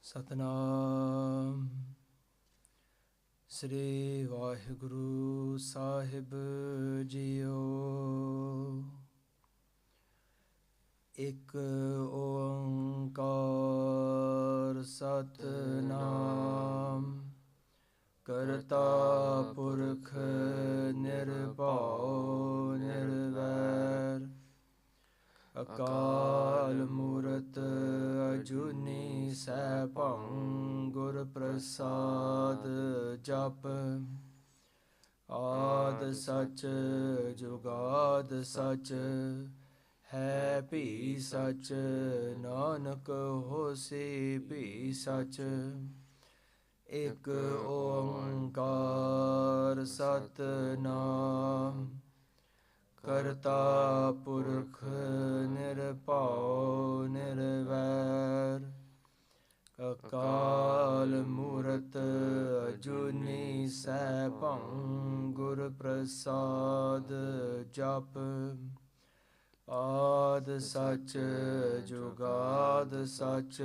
ਸਤਨਾਮ ਸ੍ਰੀ ਵਾਹਿਗੁਰੂ ਸਾਹਿਬ JIO. ਇੱਕ ਓੰਕਾਰ ਸਤਨਾਮ ਕਰਤਾ ਪੁਰਖ ਨਿਰਭਉ ਨਿਰਵੈਰ ਅਕਾਲ ਮੂਰਤ ਅਜੂਨੀ ਸੈਭੰ ਗੁਰ ਪ੍ਰਸਾਦ ਜਪ। ਆਦਿ ਸਚ ਜੁਗਾਦਿ ਸਚ ਹੈ ਭੀ ਸਚ ਨਾਨਕ ਹੋਸੀ ਭੀ ਸਚ। ਇਕ ਓੰਕਾਰ ਸਤਨਾਮ ਕਰਤਾ ਪੁਰਖ ਨਿਰਭਉ ਨਿਰਵੈਰ ਅਕਾਲ ਮੂਰਤ ਅਜੂਨੀ ਸੈਭੰ ਗੁਰ ਪ੍ਰਸਾਦ ਜਪ। ਆਦਿ ਸਚ ਜੁਗਾਦਿ ਸਚ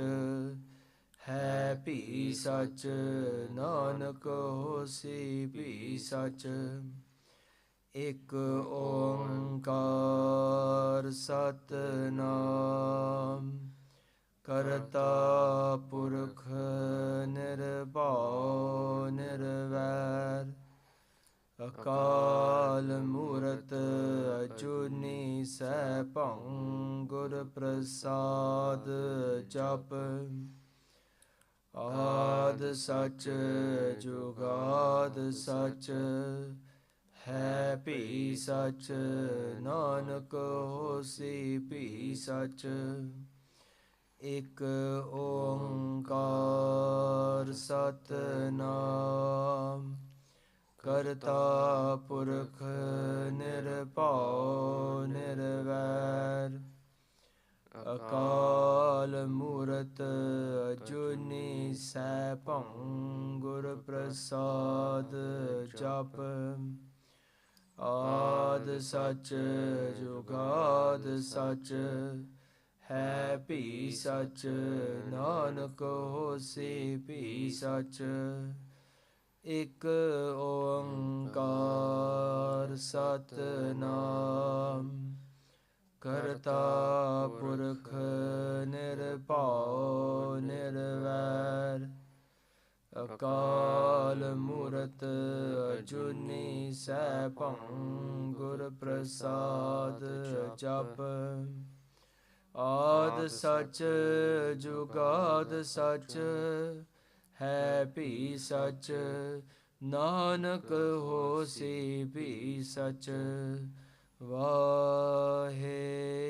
ਹੈ ਭੀ ਸਚ ਨਾਨਕ ਹੋਸੀ ਭੀ ਸਚ। ਇਕ ਓੰਕਾਰ ਸਤਨਾਮ ਕਰਤਾ ਪੁਰਖ ਨਿਰਭਉ ਨਿਰਵੈਰ ਅਕਾਲ ਮੂਰਤ ਅਜੂਨੀ ਸੈਭੰ ਗੁਰ ਪ੍ਰਸਾਦ ਜਪ। ਆਦਿ ਸਚ ਜੁਗਾਦਿ ਸਚ ਹੈ ਭੀ ਸਚ ਨਾਨਕ ਹੋਸੀ ਭੀ ਸਚ। ਇਕ ਓੰਕਾਰ ਸਤਨਾਮ ਕਰਤਾ ਪੁਰਖ ਨਿਰਭਉ ਨਿਰਵੈਰ ਅਕਾਲ ਮੂਰਤ ਅਜੂਨੀ ਸੈਭੰ ਗੁਰ ਪ੍ਰਸਾਦ ਜਪ। ਆਦਿ ਸਚ ਜੁਗਾਦਿ ਸਚ ਹੈ ਭੀ ਸਚ ਨਾਨਕ ਹੋਸੀ ਭੀ ਸਚ। ਇਕ ਓੰਕਾਰ ਸਤਨਾਮ ਕਰਤਾ ਪੁਰਖ ਨਿਰਭਉ ਨਿਰਵੈਰ ਅਕਾਲ ਮੂਰਤ ਅਜੂਨੀ ਸੈਭੰ ਗੁਰ ਪ੍ਰਸਾਦ ਜਪ। ਆਦਿ ਸਚ ਜੁਗਾਦਿ ਸਚ ਹੈ ਭੀ ਸਚ ਨਾਨਕ ਹੋਸੀ ਭੀ ਸਚ। ਵਾਹਿਗੁਰੂ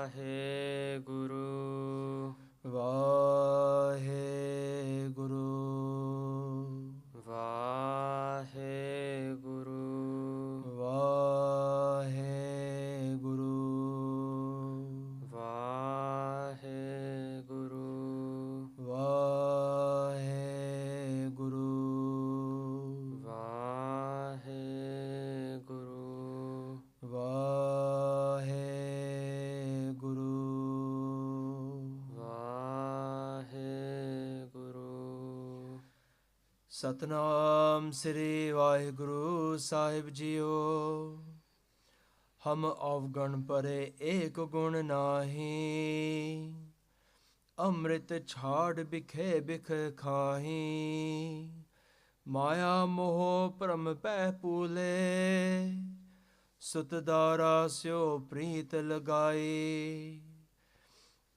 ਵਾਹਿਗੁਰੂ ਵਾਹਿਗੁਰੂ ਵਾਹਿਗੁਰੂ ਵਾਹਿਗੁਰੂ ਵਾਹਿਗੁਰੂ ਵਾਹਿਗੁਰੂ ਵਾਹਿਗੁਰੂ ਵਾਹਿਗੁਰੂ ਵਾਹਿਗੁਰੂ। ਸਤਨਾਮ ਸ੍ਰੀ ਵਾਹਿਗੁਰੂ ਸਾਹਿਬ ਜੀਓ। ਹਮ ਅਵਗਣ ਪਰੇ ਏਕ ਗੁਣ ਨਾਹੀ ਅੰਮ੍ਰਿਤ ਛਾੜ ਬਿਖੇ ਬਿਖ ਖਾਹੀ। ਮਾਇਆ ਮੋਹ ਭਰਮ ਪੈ ਪੂਲੇ ਸੁਤ ਦਾਰਾ ਸਿਓ ਪ੍ਰੀਤ ਲਗਾਈ।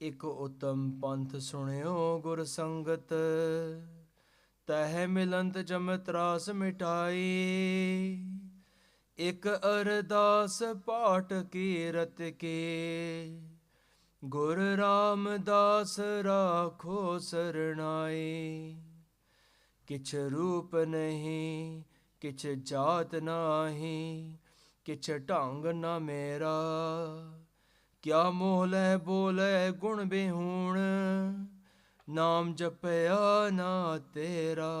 ਇਕ ਉਤਮ ਪੰਥ ਸੁਣਿਓ ਗੁਰ ਸੰਗਤ ਤਹਿ ਮਿਲੰਤ ਜਮ ਤਰਾਸ ਮਿਟਾਈ। ਇਕ ਅਰਦਾਸ ਪਾਠ ਕੀਰਤ ਕੀ ਗੁਰ ਰਾਮਦਾਸ ਰਾਖੋ ਸਰਨਾਈ। ਕਿਛ ਰੂਪ ਨਹੀਂ ਕਿਛ ਜਾਤ ਨਾਹੀ ਕਿਛ ਢੰਗ ਨਾ ਮੇਰਾ। ਕਿਆ ਮੋਹ ਲੈ ਬੋਲੇ ਗੁਣ ਬਿਹੂਣ ਨਾਮ ਜਪਿਆ ਨਾ ਤੇਰਾ।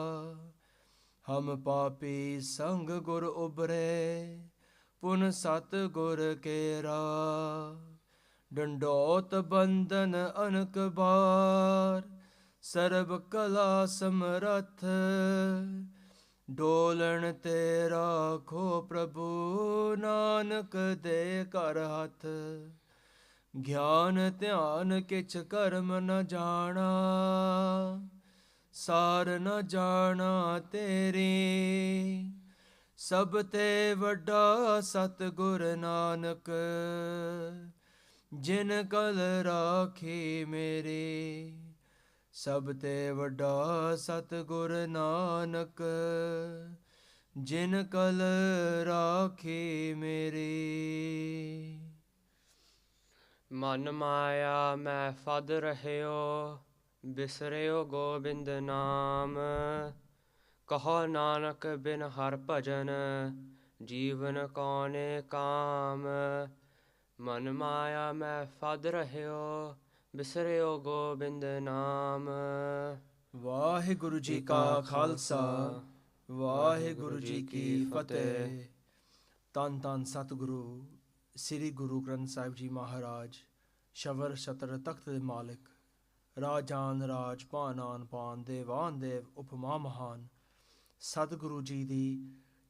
ਹਮ ਪਾਪੀ ਸੰਗ ਗੁਰ ਉਬਰੇ ਪੁਨ ਸਤ ਗੁਰ ਕੇਰਾ। ਡੰਡੋਤ ਬੰਦਨ ਅਨਕ ਬਾਰ, ਸਰਬ ਕਲਾ ਸਮਰੱਥ, ਡੋਲਣ ਤੇ ਰਾਖੋ ਪ੍ਰਭੂ, ਨਾਨਕ ਦੇ ਕਰ ਹੱਥ। ਗਿਆਨ ਧਿਆਨ ਕਿਛ ਕਰਮ ਨ ਜਾਣਾ, ਸਾਰ ਨ ਜਾਣਾ ਤੇਰੇ, ਸਭ ਤੇ ਵੱਡਾ ਸਤਿਗੁਰ ਨਾਨਕ, ਜਿਨ ਕਲ ਰਾਖੀ ਮੇਰੇ। ਸਭ ਤੇ ਵੱਡਾ ਸਤਿਗੁਰ ਨਾਨਕ, ਜਿਨ ਕਲ ਰਾਖੀ ਮੇਰੇ। ਮਨ ਮਾਇਆ ਮੈਂ ਫਦ ਰਹਿਓ, ਬਿਸਰਿਓ ਗੋਬਿੰਦ ਨਾਮ। ਕਹੋ ਨਾਨਕ ਬਿਨ ਹਰ ਭਜਨ, ਜੀਵਨ ਕੌਣੇ ਕਾਮ। ਮਨ ਮਾਇਆ ਮੈਂ ਫਦ ਰਹਿਓ, ਬਿਸਰਿਓ ਗੋਬਿੰਦ ਨਾਮ। ਵਾਹਿਗੁਰੂ ਜੀ ਕਾ ਖਾਲਸਾ, ਵਾਹਿਗੁਰੂ ਜੀ ਕੀ ਫਤਿਹ। ਧੰਨ ਧੰਨ ਸਤਿਗੁਰੂ ਸ੍ਰੀ ਗੁਰੂ ਗ੍ਰੰਥ ਸਾਹਿਬ ਜੀ ਮਹਾਰਾਜ, ਸ਼ਵਰ ਛਤਰ ਤਖਤ ਦੇ ਮਾਲਿਕ, ਰਾਜਾਨ ਰਾਜ ਭਾਨ ਆਨ ਪਾਨ, ਦੇਵਾਨ ਦੇਵ ਉਪਮਾ ਮਹਾਨ। ਸਤਿਗੁਰੂ ਜੀ ਦੀ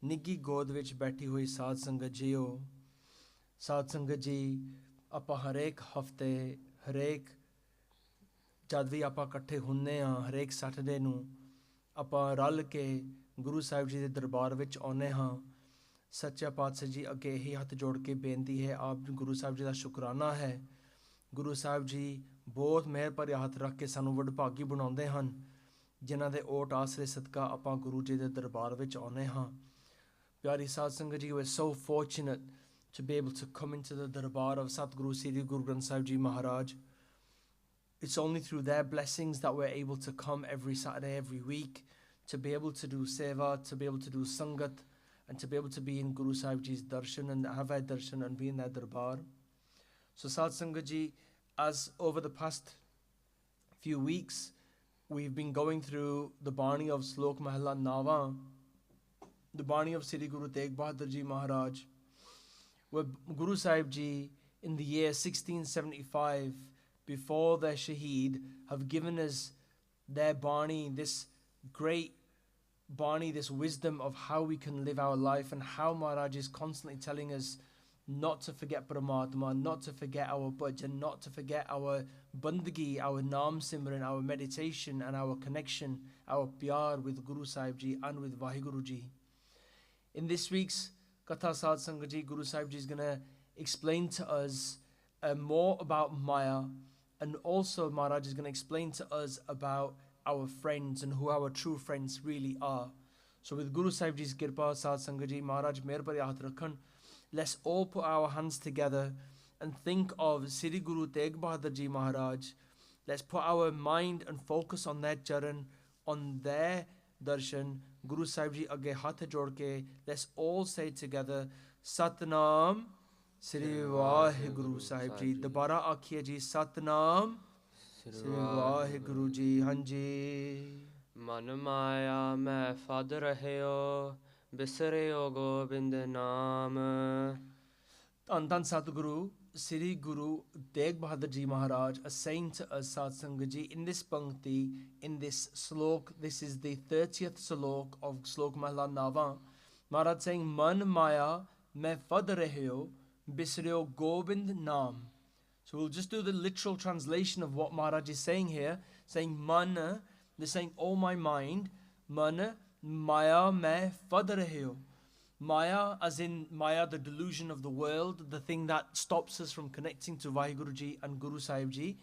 ਨਿੱਘੀ ਗੋਦ ਵਿੱਚ ਬੈਠੀ ਹੋਈ ਸਾਧ ਸੰਗਤ ਜੀਓ। ਸਾਧ ਸੰਗਤ ਜੀ, ਆਪਾਂ ਹਰੇਕ ਹਫਤੇ, ਹਰੇਕ ਜਦ ਵੀ ਆਪਾਂ ਇਕੱਠੇ ਹੁੰਦੇ ਹਾਂ, ਹਰੇਕ ਸੈਟਰਡੇ ਨੂੰ ਆਪਾਂ ਰਲ ਕੇ ਗੁਰੂ ਸਾਹਿਬ ਜੀ ਦੇ ਦਰਬਾਰ ਵਿੱਚ ਆਉਂਦੇ ਹਾਂ। ਸੱਚਾ ਪਾਤਸ਼ਾਹ ਜੀ ਅੱਗੇ ਇਹੀ ਹੱਥ ਜੋੜ ਕੇ ਬੇਨਤੀ ਹੈ, ਆਪ ਗੁਰੂ ਸਾਹਿਬ ਜੀ ਦਾ ਸ਼ੁਕਰਾਨਾ ਹੈ। ਗੁਰੂ ਸਾਹਿਬ ਜੀ ਬਹੁਤ ਮਿਹਰ ਭਰੇ ਹੱਥ ਰੱਖ ਕੇ ਸਾਨੂੰ ਵਡਭਾਗੀ ਬਣਾਉਂਦੇ ਹਨ, ਜਿਨ੍ਹਾਂ ਦੇ ਓਟ ਆਸਰੇ ਸਦਕਾ ਆਪਾਂ ਗੁਰੂ ਜੀ ਦੇ ਦਰਬਾਰ ਵਿੱਚ ਆਉਂਦੇ ਹਾਂ। ਪਿਆਰੀ ਸਾਧ ਸੰਗਤ ਜੀ, we're so fortunate to be able to come into the darbar of Satguru Sri Guru Granth Sahib Ji Maharaj. It's only through their blessings that we're able to come every Saturday, every week, to be able to do seva, to be able to do sangat, and to be able to be in Guru Sahib Ji's darshan and have their darshan and be in their darbar. So Sad Sangat Ji, as over the past few weeks, we've been going through the Bani of Salok Mahalla Naam, the Bani of Sri Guru Tegh Bahadur Ji Maharaj, where Guru Sahib Ji in the year 1675, before their Shaheed, have given us their Bani, this great Bani, this wisdom of how we can live our life, and how Maharaj is constantly telling us not to forget Paramatma, not to forget our bhajan, not to forget our bandagi, our Naam Simran, our meditation and our connection, our pyar with Guru Sahib Ji and with Vaheguru Ji. In this week's Katha Sad Sangat Ji, Guru Sahib Ji is going to explain to us more about Maya, and also Maharaj is going to explain to us about our friends and who our true friends really are. So with Guru Sahib Ji's Kirpa, Sad Sangat Ji, Maharaj Mehr Bhare Haath Rakhan, let's all put our hands together and think of Sri Guru Tegh Bahadur Ji Maharaj. Let's put our mind and focus on their charan, on their darshan. Guru Sahib Ji agge haath jod ke, let's all say together, Satnam Sri Vaheguru Sahib Ji. Dobara aakhiye ji, Satnam Sri Vaheguru Ji. Hanji. ਮਨ ਮਾਇਆ ਮੈਂ ਫਦ ਰਹਿਓ, ਬਿਸਰਿਓ ਗੋਬਿੰਦ ਨਾਮ। ਧੰਨ ਧੰਨ Satguru Sri Guru Tegh Bahadur Ji Maharaj are saying to us, Sad Sangat Ji, in this Pankti, in this Salok, this is the 30th Salok of Salok Mahalla Nava. Maharaj saying, Man Maya mein fad raheo, bisreo Gobind Naam. So we'll just do the literal translation of what Maharaj is saying here. Saying, Man, they're saying, oh my mind, Man Maya mein fad raheo. Maya, as in Maya, the delusion of the world, the thing that stops us from connecting to Vaheguru Ji and Guru Sahib Ji.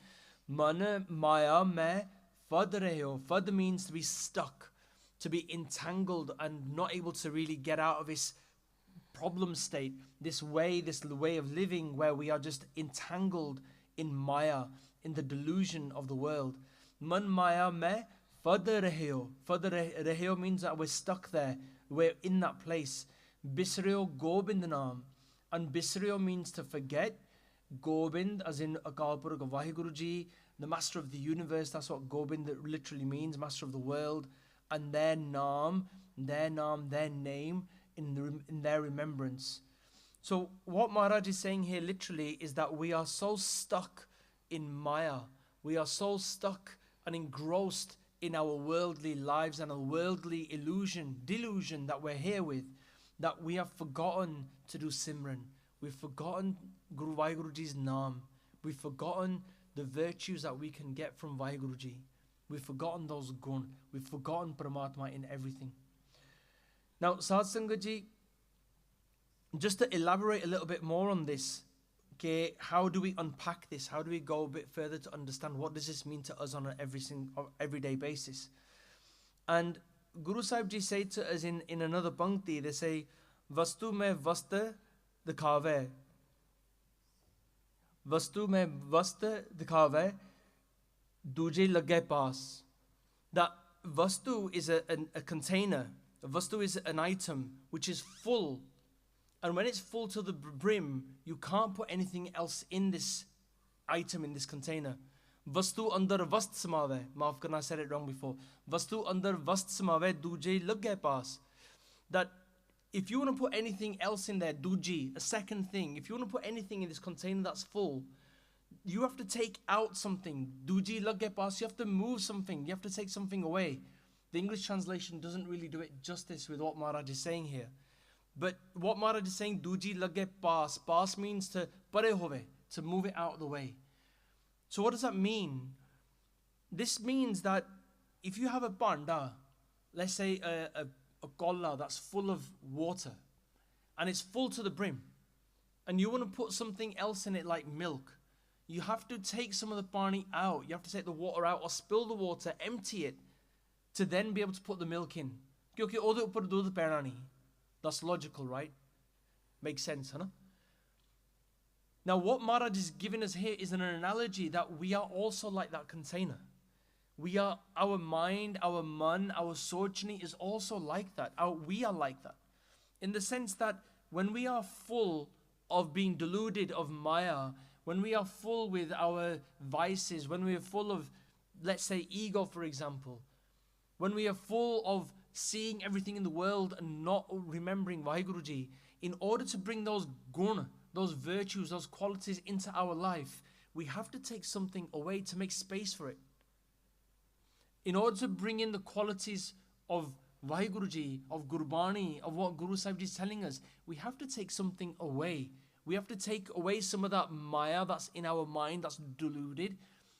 Man Maya mein fad raheo. Fad means to be stuck, to be entangled and not able to really get out of this problem state, this way of living where we are just entangled in Maya, in the delusion of the world. Man Maya mein fad raheo. Fad raheo means that we're stuck there, we're in that place. Bisreo Gobind Naam. And Bisreo means to forget. Gobind, as in Akal Purukh of Vaheguru Ji, the master of the universe, that's what Gobind literally means, master of the world. And their Naam, their name, in their remembrance. So what Maharaj is saying here literally is that we are so stuck in Maya. We are so stuck and engrossed in our worldly lives and a worldly delusion that we're here with, that we have forgotten to do Simran. We've forgotten Guru Vaheguru Ji's Naam. We've forgotten the virtues that we can get from Vaheguru Ji. We've forgotten those gun. We've forgotten Paramatma in everything. Now, Sadh Sangat Ji, just to elaborate a little bit more on this, okay, how do we unpack this? How do we go a bit further to understand what does this mean to us on an everyday basis? And Guru Sahib Ji say to us in another pankti, they say, Vastu mein vasta dikhave. Vastu mein vasta dikhave, duje lage paas. That Vastu is a container. Vastu is an item which is full. And when it's full to the brim, you can't put anything else in this item, in this container. Vastu andar vast samave. Maaf karna, I said it wrong before. Vastu andar vast samave, duje lage paas. That if you want to put anything else in there, duji, a second thing, if you want to put anything in this container that's full, you have to take out something. Duji lage paas, you have to move something. You have to take something away. The English translation doesn't really do it justice with what Maharaj is saying here. But what Maharaj is saying, duji lage paas. Paas means to pare hove, to move it out of the way. So what does that mean? This means that if you have a banda, let's say a kolla that's full of water, and it's full to the brim, and you want to put something else in it like milk, you have to take some of the pani out. You have to take the water out or spill the water, empty it, to then be able to put the milk in. Kyunki ਉਹਦੇ ਉੱਪਰ ਦੁੱਧ ਪੈਣਾ ਨਹੀਂ. That's logical, right? Makes sense, huh? Now what Maharaj is giving us here is an analogy that we are also like that container. We are, our mind, our man, our sochni is also like that. We are like that. In the sense that when we are full of being deluded of Maya, when we are full with our vices, when we are full of, let's say, ego, for example, when we are full of seeing everything in the world and not remembering Vaheguru Ji, in order to bring those guna, those virtues, those qualities into our life, we have to take something away to make space for it. In order to bring in the qualities of Vaheguru Ji, of Gurbani, of what Guru Sahib Ji is telling us, we have to take something away. We have to take away some of that Maya that's in our mind, that's deluded.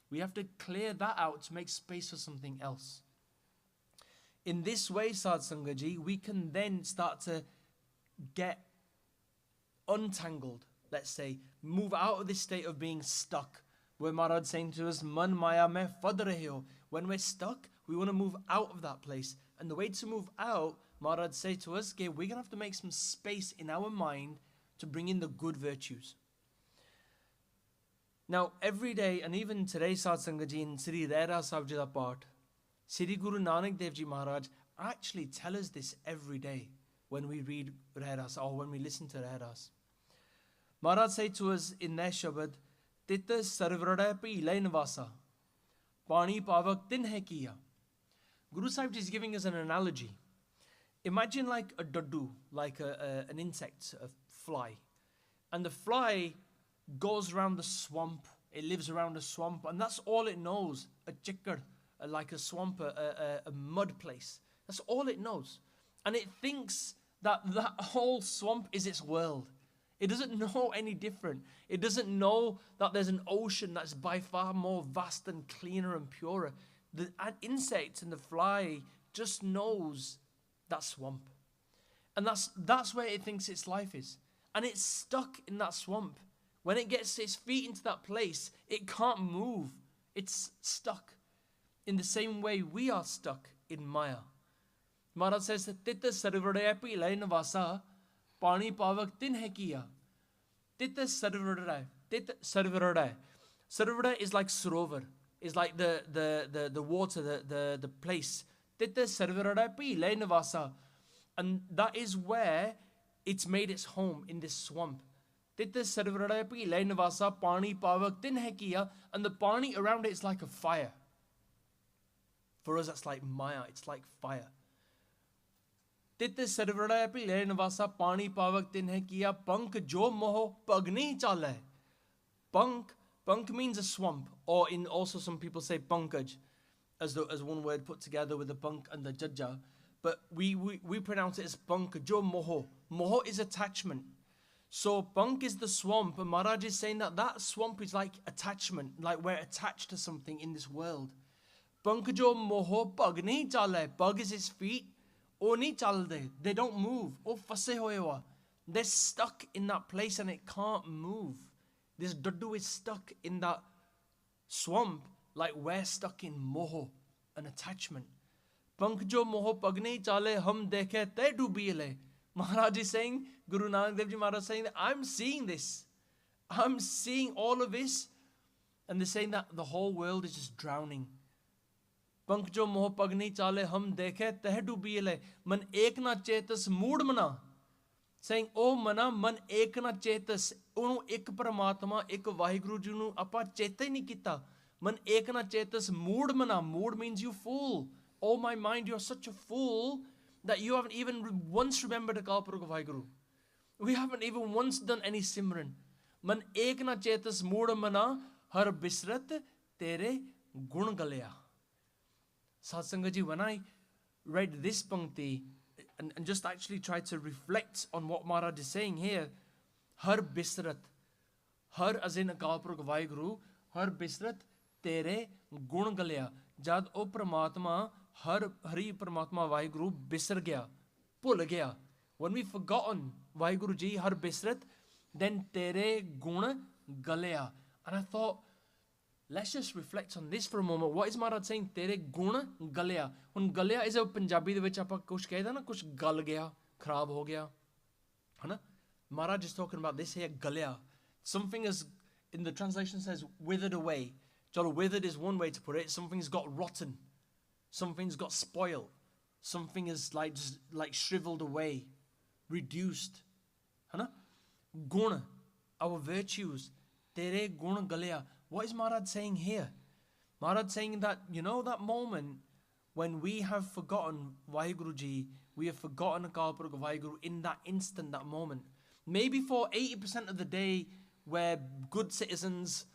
We have to clear that out to make space for something else. In this way, Sadh Sangat Ji, we can then start to get untangled, let's say, move out of this state of being stuck. Where Maharaj saying to us, Man Maya mein fad rahe ho. When we're stuck, we want to move out of that place. And the way to move out, Maharaj say to us, okay, we're going to have to make some space in our mind to bring in the good virtues. Now, every day, and even today, Sadh Sangat Ji, in Sri Rehra Sahib Ji da Path, Sri Guru Nanak Dev Ji Maharaj actually tell us this every day when we read Rehras or when we listen to Rehras. Maharaj say to us in their Shabad, Tita sarvrada pila nivasa, pani pavak tin hai kiya. Guru Sahib Ji is giving us an analogy. Imagine like a daddu, like an insect, a fly. And the fly goes around the swamp. It lives around a swamp, and that's all it knows. A chikkar, like a swamp, a mud place. That's all it knows. And it thinks that that whole swamp is its world. It doesn't know any different. It doesn't know that there's an ocean that's by far more vast and cleaner and purer. The insect and the fly just knows that swamp. And that's where it thinks its life is. And it's stuck in that swamp. When it gets its feet into that place, it can't move. It's stuck. In the same way, we are stuck in Maya. Maharaj says, Tita sarvadaya pilai navasa, pani pavak tin hai kiya. Tita sarvadaya. Tita sarvadaya. Sarvadaya is like Sarovar, is like the water, the place. Tita sarvadaya pilai navasa. And that is where it's made its home, in this swamp. Tita sarvadaya pilai navasa, pani pavak tin hai kiya. And the pani around it is like a fire. For us, that's like Maya, it's like fire. तित सरवड़ा पिले नवासा पानी पावक तिन्हें किया पंख जो मोह पगनी चाले. Punk means a swamp, or in also some people say pankaj, as one word put together with the punk and the jajja. But we pronounce it as punk jo moho. Moho is attachment. So punk is the swamp, and Maharaj is saying that swamp is like attachment, like we're attached to something in this world. Punk jo moho pag nahi chale. Pag is his feet. O nahi chalde. They don't move. O fase hoye wa. They're stuck in that place and it can't move. This Daddu is stuck in that swamp like we're stuck in moho, an attachment. Pank jo moho pagne chale hum dekhe te dubile. Maharaj is saying, Guru Nanak Dev Ji Maharaj is saying that I'm seeing this. I'm seeing all of this. And they're saying that the whole world is just drowning. Pank jo moho pagne chale hum dekhe te dubile. Man ek na chetas mood mana. Saying, oh mana man ek na chetas. Onu ek paramatma, ek Vaheguru ji nu apa cheta nahi kita. Man ek na chetas mood mana. Mood means you fool. Oh my mind, you're such a fool that you haven't even once remembered a Kalpurukh of Vaheguru. We haven't even once done any Simran. Man ek na chetas mood mana har bisrat tere gun galaya. Satsangat ji, when I read this pankti and just actually try to reflect on what Maharaj is saying here, har bisrat, har as in Kalpurukh Vaheguru, har bisrat tere gun galaya. Jad o Paramatma, Hari Paramatma Vaheguru bisar gaya, bhul gaya. When we've forgotten Vaheguru ji, har bisrat, then tere gun galaya. And I thought, let's just reflect on this for a moment. What is Maharaj saying? Tere gun galaya. When galaya is a Punjabi de vich apa kuch kehda na, kuch gal gaya, kharab ho gaya. Hai na? Maharaj is talking about this here, galaya. Something is, in the translation says, withered away. Chalo, withered is one way to put it. Something's got rotten. Something's got spoiled. Something is like just like shriveled away, reduced. Hai na? Guna, our virtues. Tere gun galaya. What is Maharaj saying here? Maharaj saying that, you know, that moment when we have forgotten Vaheguru Ji, we have forgotten Kalpurukh Vaheguru in that instant, that moment. Maybe for 80% of the day, we're good citizens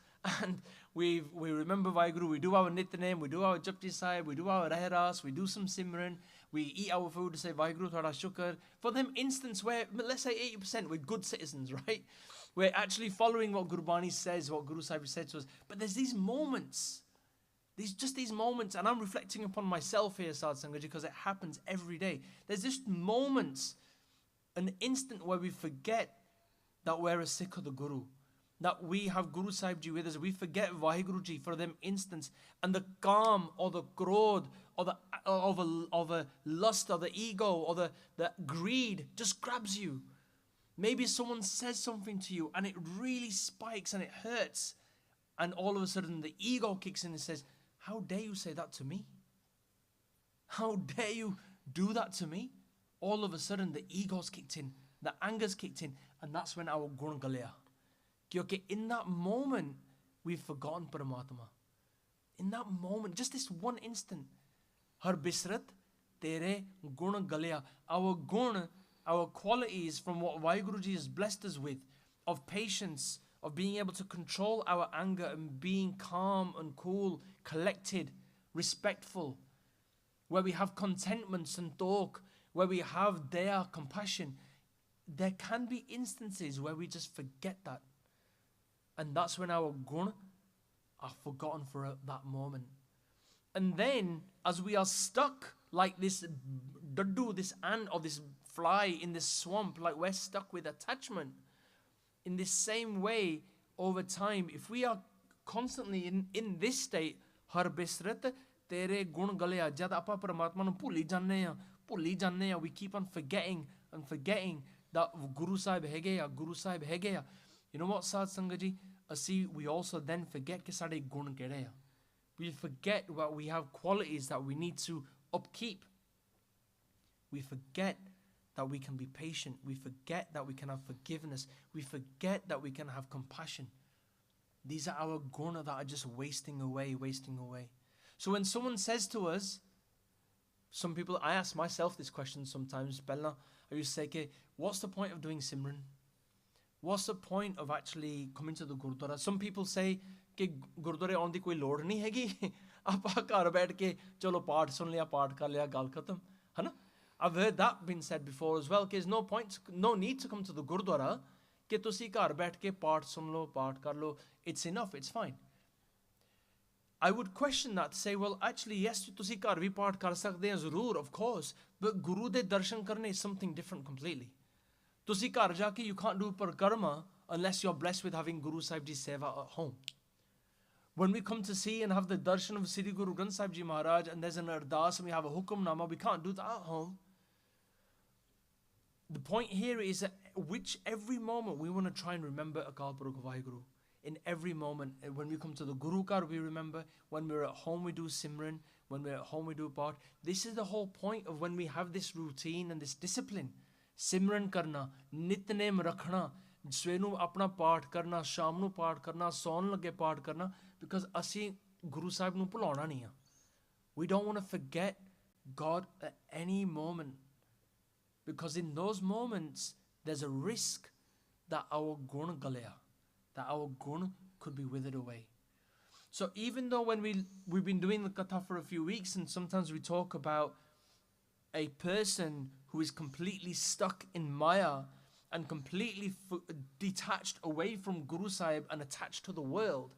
and we remember Vaheguru, we do our Nityanem, we do our Japji Sahib, we do our Reheras, we do some Simran, we eat our food to say Vaheguru Thada Shukar. For them instance where, let's say 80%, we're good citizens, right? We're actually following what Guru Bani says, what Guru Sahib said to us. But there's these moments, these moments, and I'm reflecting upon myself here, Sadh Sangaji, because it happens every day. There's just moments, an instant where we forget that we're a Sikh of the Guru, that we have Guru Sahib Ji with us. We forget Vaheguru Ji for them instance, and the calm or the growth or the of a lust or the ego or the greed just grabs you. Maybe someone says something to you and it really spikes and it hurts, and all of a sudden the ego kicks in and says, how dare you say that to me? How dare you do that to me? All of a sudden the ego's kicked in, the anger's kicked in, and that's when our gun galaya. Because in that moment, we've forgotten Paramatma. In that moment, just this one instant, har bisrat tere gun galaya. Our gun, our qualities from what Vaheguru Ji has blessed us with, of patience, of being able to control our anger and being calm and cool, collected, respectful, where we have contentment, santok, where we have daya, compassion. There can be instances where we just forget that. And that's when our gun are forgotten for that moment. And then, as we are stuck like this daddu, this ant or this fly in this swamp, like we're stuck with attachment, in this same way, over time, if we are constantly in this state, har bisrat tere gun galaya, jad apa Paramatma nu bhuli janne ya, we keep on forgetting and forgetting that Guru Sahib hai gaya, Guru Sahib hai gaya. You know what, Sadh Sangat Ji? See, we also then forget ke sade gun kehde ya. We forget what we have qualities that we need to upkeep. We forget that we can be patient. We forget that we can have forgiveness. We forget that we can have compassion. These are our guna that are just wasting away. So when someone says to us, Some people, I ask myself this question sometimes, Belna, I used to say, okay, what's the point of doing Simran? What's the point of actually coming to the Gurdwara? Some people say कि गुरुद्वारे आने की कोई लोड़ नहीं हैगी आप घर बैठ के चलो पाठ सुन लिया पाठ कर लिया गल खत्म है ना I've heard that been said before as well कि there's no point no need to come to the Gurdwara कि तुसी घर बैठ के पाठ सुन लो पाठ कर लो it's enough it's fine I would question that to say well actually yes तुसी घर भी पाठ कर सकते हैं ज़रूर of course but गुरु दे दर्शन करने is something different completely तुसी घर जाके you can't do parikrama unless you're blessed with having Guru Sahib Ji seva at home. When we come to see and have the darshan of Sri Guru Granth Sahib Ji Maharaj and there's an ardas and we have a hukamnama, we can't do that at home. The point here is that every moment we want to try and remember Akal Purukh Vaheguru. In every moment, when we come to the Guru Kar, we remember. When we're at home, we do Simran. When we're at home, we do Path. This is the whole point of when we have this routine and this discipline. Simran karna, nitnem rakhna, ਸਵੇਰ ਨੂੰ ਆਪਣਾ ਪਾਠ ਕਰਨਾ ਸ਼ਾਮ ਨੂੰ ਪਾਠ ਕਰਨਾ ਸੌਣ ਲੱਗੇ ਪਾਠ ਕਰਨਾ because ਅਸੀਂ ਗੁਰੂ ਸਾਹਿਬ ਨੂੰ ਭੁਲਾਉਣਾ ਨਹੀਂ ਆ we don't want to forget God at any moment because in those moments there's a risk that our gun galaya that our gun could be withered away so even though when we've been doing the katha for a few weeks and sometimes we talk about a person who is completely stuck in Maya and completely detached away from Guru Sahib and attached to the world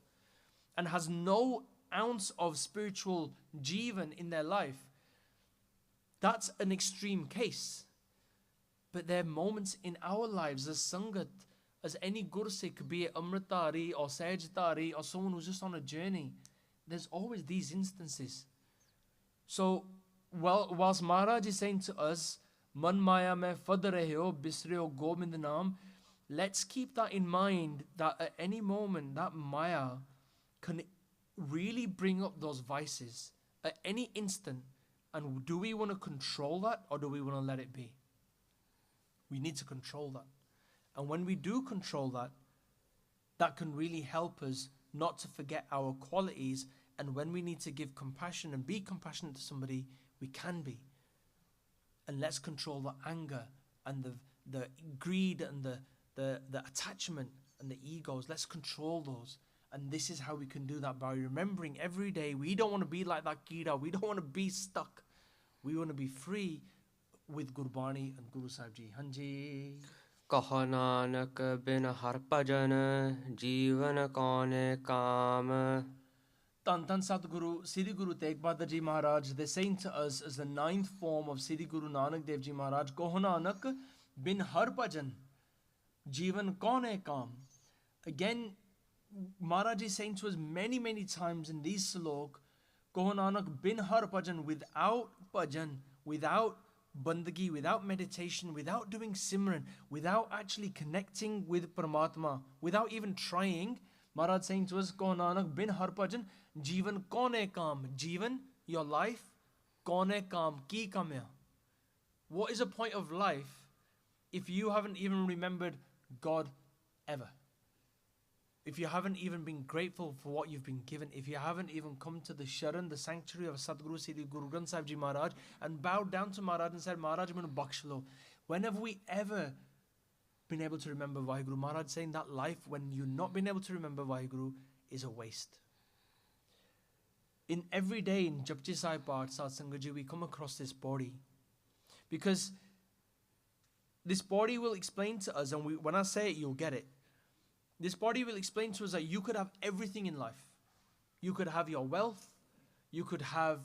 and has no ounce of spiritual jivan in their life, that's an extreme case. But there are moments in our lives as Sangat, as any Gursikh, be it Amritari or Sahajtari or someone who's just on a journey, there's always these instances. So whilst Maharaj is saying to us, Man maya mein fad rahe ho, bisre ho Gobind naam. Let's keep that in mind that at any moment that maya can really bring up those vices at any instant. And do we want to control that or do we want to let it be? We need to control that. And when we do control that, that can really help us not to forget our qualities. And when we need to give compassion and be compassionate to somebody, we can be. And let's control the anger and the greed and the attachment and the egos. Let's control those. And this is how we can do that by remembering every day. We don't want to be like that Kira. We don't want to be stuck. We want to be free with Gurbani and Guru Sahib Ji. Hanji. Kaha Nanak bin har bhajan jeevan kaune kaam. Tan Satguru, Sri Guru Tegh Bahadur Ji Maharaj, they're saying to us as the 9th form of Sri Guru Nanak Dev Ji Maharaj, Kaho Nanak bin har bhajan jeevan kaune kaam. Again, Maharaj is saying to us many times in these salok, Kaho Nanak bin har bhajan, without bandagi, without meditation, without doing simran, without actually connecting with Paramatma, without even trying, Maharaj saying to us, Kaho Nanak bin har bhajan, jeevan kaune kaam. Jeevan, your life, kaune kaam, ki kamya. What is the point of life if you haven't even remembered God ever? If you haven't even been grateful for what you've been given, if you haven't even come to the Sharan, the sanctuary of Sadguru Sri Guru Granth Sahib Ji Maharaj and bowed down to Maharaj and said, Maharaj, I'm bakshlo. When have we ever been able to remember Vaheguru? Maharaj saying that life when you've not been able to remember Vaheguru is a waste. In every day in Japji Sahib Path, Satsangat Ji, we come across this body. Because this body will explain to us, and when I say it, you'll get it. This body will explain to us that you could have everything in life. You could have your wealth, you could have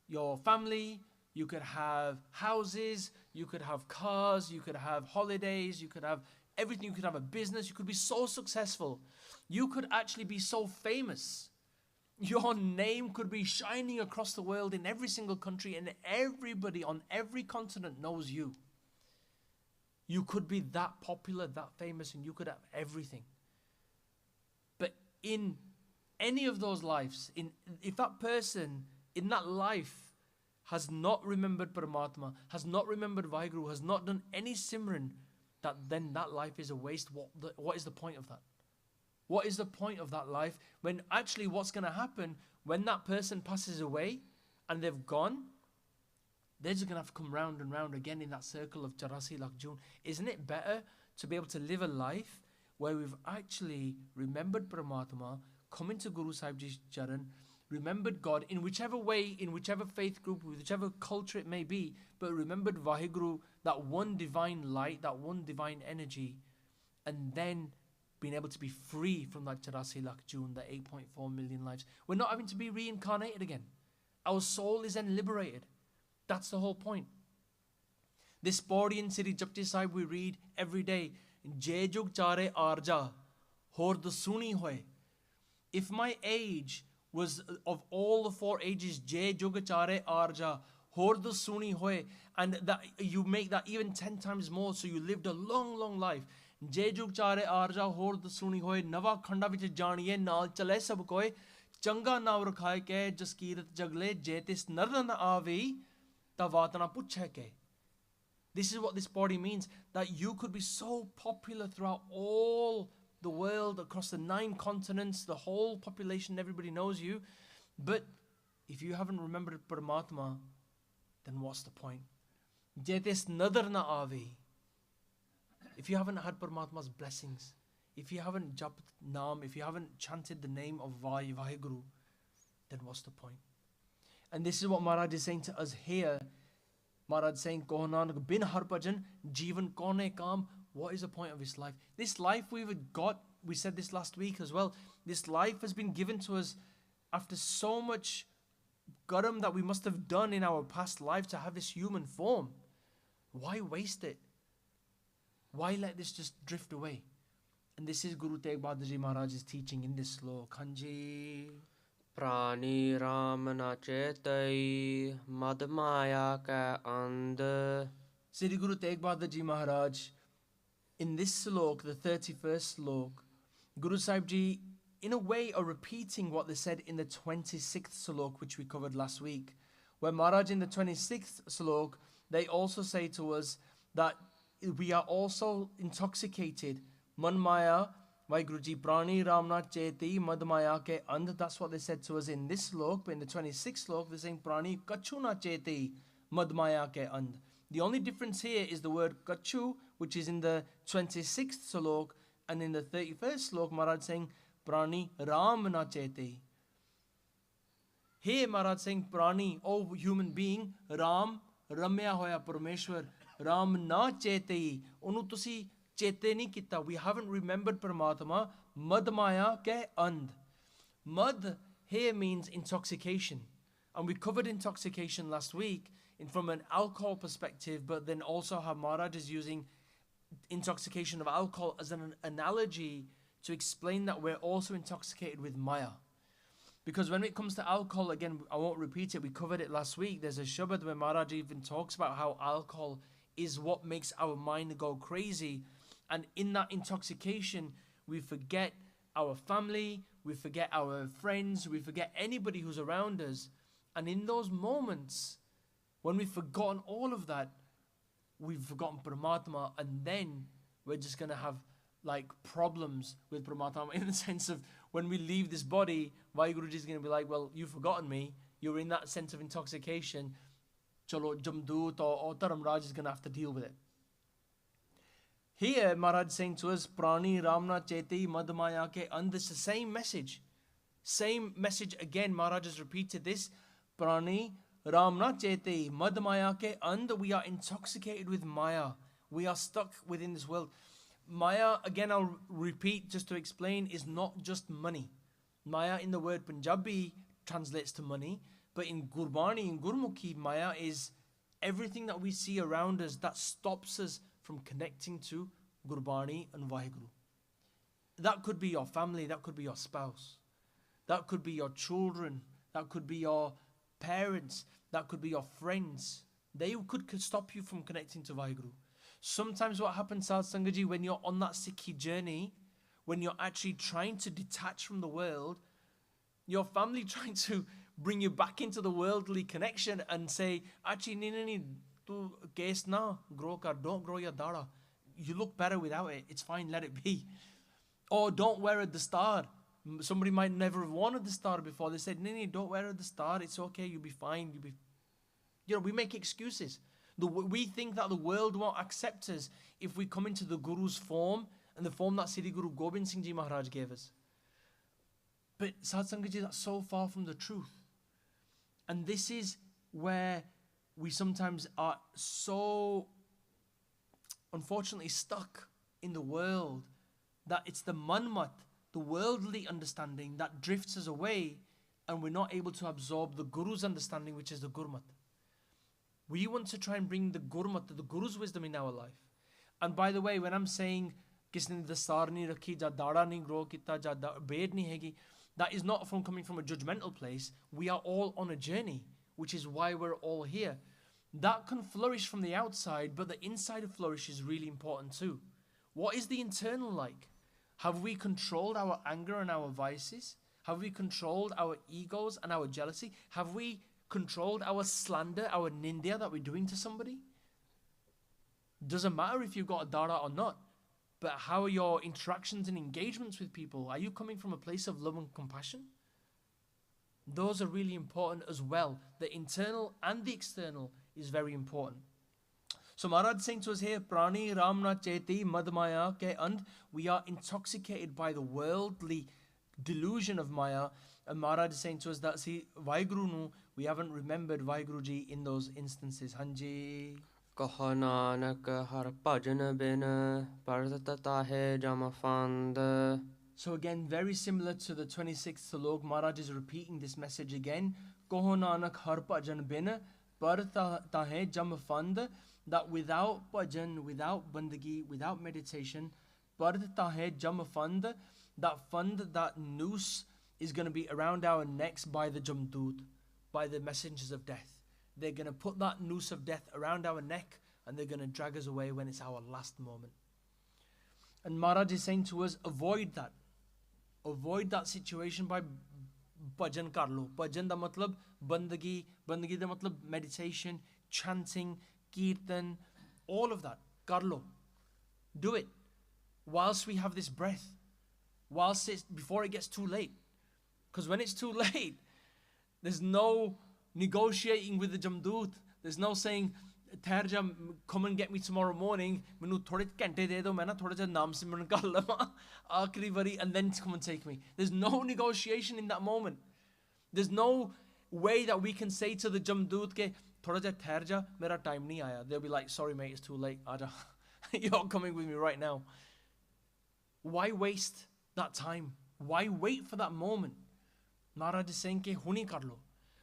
your family, you could have houses, you could have cars, you could have holidays, you could have everything, you could have a business, you could be so successful. You could actually be so famous. Your name could be shining across the world in every single country and everybody on every continent knows you. You could be that popular, that famous, and you could have everything. But in any of those lives, if that person in that life has not remembered Paramatma, has not remembered Vaheguru, has not done any Simran, then that life is a waste. What is the point of that? What is the point of that life when actually what's going to happen when that person passes away and they've gone? they're just going to have to come round and round again in that circle of 84 lakh June. Isn't it better to be able to live a life where we've actually remembered Paramatma, come into Guru Sahib Ji's Charan, remembered God in whichever way, in whichever faith group, whichever culture it may be, but remembered Vaheguru, that one divine light, that one divine energy, and then being able to be free from that 84 lakh June, the 8.4 million lives. We're not having to be reincarnated again. Our soul is then liberated. That's the whole point. This body in Sri Japji Sahib we read every day, Je jug chare arja, hord suni hoy. If my age was of all the 4 ages, Je jug chare arja, hord suni hoy, and that you make that even 10 times more, so you lived a long, long life. Je jug chare arja, hord suni hoy, nava khanda vich janiye, naal chale sab koy, changa nav rakhaye ke, jaskirat jagle, je tis nardan avi, ta vatana puchhe ke. This is what this body means, that you could be so popular throughout all the world, across the 9 continents, the whole population, everybody knows you. But if you haven't remembered Paramatma, then what's the point? Jetis nadar na avi. If you haven't had Paramatma's blessings, if you haven't japt Naam, if you haven't chanted the name of Vaheguru, then what's the point? And this is what Maharaj is saying to us here. Maharaj saying, Koh Nanak bin har bhajan, Jeevan kone kaam. What is the point of this life? This life we've got, we said this last week as well, this life has been given to us after so much garam that we must have done in our past life to have this human form. Why waste it? Why let this just drift away? And this is Guru Tegh Bahadur Ji Maharaj's teaching in this sloka. Kanji. Prani Ram na chetai, mad maya ka and. Sri Guru Tegh Bahadur Ji Maharaj, in this slok, the 31st slok, Guru Sahib Ji, in a way, are repeating what they said in the 26th slok, which we covered last week. Where Maharaj in the 26th slok, they also say to us that we are also intoxicated. Man maya, Vaheguru Ji, prani ramna cheti, mad maya ke and. That's what they said to us in this slok. But in the 26th slok, they're saying prani kachu na cheti, mad maya ke and. The only difference here is the word kachu, which is in the 26th slok, and in the 31st slok, Maharaj saying prani ram na cheti. Here Maharaj saying prani, oh human being, ram, ramya hoya Parameshwar, ram na cheti, onu tusi chete nahi kita. We haven't remembered Paramatma. Mad maya ke and. Mad here means intoxication, and we covered intoxication last week from an alcohol perspective, but then also how Maharaj is using intoxication of alcohol as an analogy to explain that we're also intoxicated with Maya. Because when it comes to alcohol, again, I won't repeat it, we covered it last week. There's a Shabad where Maharaj even talks about how alcohol is what makes our mind go crazy. And in that intoxication, we forget our family, we forget our friends, we forget anybody who's around us. And in those moments, when we've forgotten all of that, we've forgotten Paramatma, and then we're just going to have like problems with Paramatma in the sense of when we leave this body, Vaheguru Ji is going to be like, well, you've forgotten me. You're in that sense of intoxication. Chalo Jamdut or Dharam Raj is going to have to deal with it. Here, Maharaj is saying to us, Prani Ramna Cheti Madmaya Ke, and it's the same message. Same message again. Maharaj has repeated this. Prani Ramna Cheti Madmaya Ke, and we are intoxicated with Maya. We are stuck within this world. Maya, again, I'll repeat just to explain, is not just money. Maya in the word Punjabi translates to money, but in Gurbani, in Gurmukhi, Maya is everything that we see around us that stops us from connecting to Gurbani and Vaheguru. That could be your family, that could be your spouse, that could be your children, that could be your parents, that could be your friends. They could stop you from connecting to Vaheguru. Sometimes what happens, Sad Sangaji, when you're on that Sikhi journey, when you're actually trying to detach from the world, your family trying to bring you back into the worldly connection and say, actually, nahi, tu case na, grow kar, don't grow your dada. You look better without it. It's fine, let it be. Or don't wear a dastar. Somebody might never have worn a dastar before. They said, nahi, don't wear a dastar. It's okay, you'll be fine. You know, we make excuses. We think that the world won't accept us if we come into the Guru's form and the form that Sri Guru Gobind Singh Ji Maharaj gave us. But Sad Sangat Ji, that's so far from the truth. And this is where we sometimes are so unfortunately stuck in the world, that it's the manmat, the worldly understanding, that drifts us away, and we're not able to absorb the Guru's understanding, which is the Gurmat. We want to try and bring the Gurmat, the Guru's wisdom in our life. And by the way, when I'm saying kisne dastar nahi rakhi, ja dada nahi grow kita, ja beard nahi hegi, that is not from coming from a judgmental place. We are all on a journey, which is why we're all here. That can flourish from the outside, but the inside of flourish is really important too. What is the internal like? Have we controlled our anger and our vices? Have we controlled our egos and our jealousy? Have we controlled our slander, our nindya that we're doing to somebody? Doesn't matter if you've got a dara or not, but how are your interactions and engagements with people? Are you coming from a place of love and compassion? Those are really important as well. The internal and the external is very important. So Maharaj is saying to us here, Prani Ramna Cheti Madmaya Ke And, we are intoxicated by the worldly delusion of Maya. And Maharaj is saying to us that, see, Vaheguru nu, we haven't remembered Vaheguru Ji in those instances. Hanji. Kaha Nanak har bhajan bin pardata hai jamafand. So again, very similar to the 26th Salok, Maharaj is repeating this message again. Kaho Nanak har bhajan bin pardata hai jamafand. That without bhajan, without bandagi, without meditation, pardata hai jamafand, that fund, that noose is going to be around our necks by the jamdoot, by the messengers of death. They're going to put that noose of death around our neck and they're going to drag us away when it's our last moment. And Maharaj is saying to us, avoid that. Avoid that situation by bhajan kar lo. Bhajan da matlab bandagi, bandagi da matlab meditation, chanting, kirtan, all of that. Kar lo. Do it. Whilst we have this breath. Whilst it's, before it gets too late. Because when it's too late, there's no negotiating with the jamdoot. There's no saying, Thair come and get me tomorrow morning. Mainu thode घंटे दे दो, मैं ना थोड़ा सा नाम सिमरन कर लवां आखिरी बारी, and then come and take me. There's no negotiation in that moment. There's no way that we can say to the jamdoot ke थोड़ा सा ठहर जा, मेरा time नहीं आया. They'll be like, sorry mate, it's too late. Aja, you're coming with me right now. Why waste that time? Why wait for that moment? Maharaj is saying ke huni kar lo.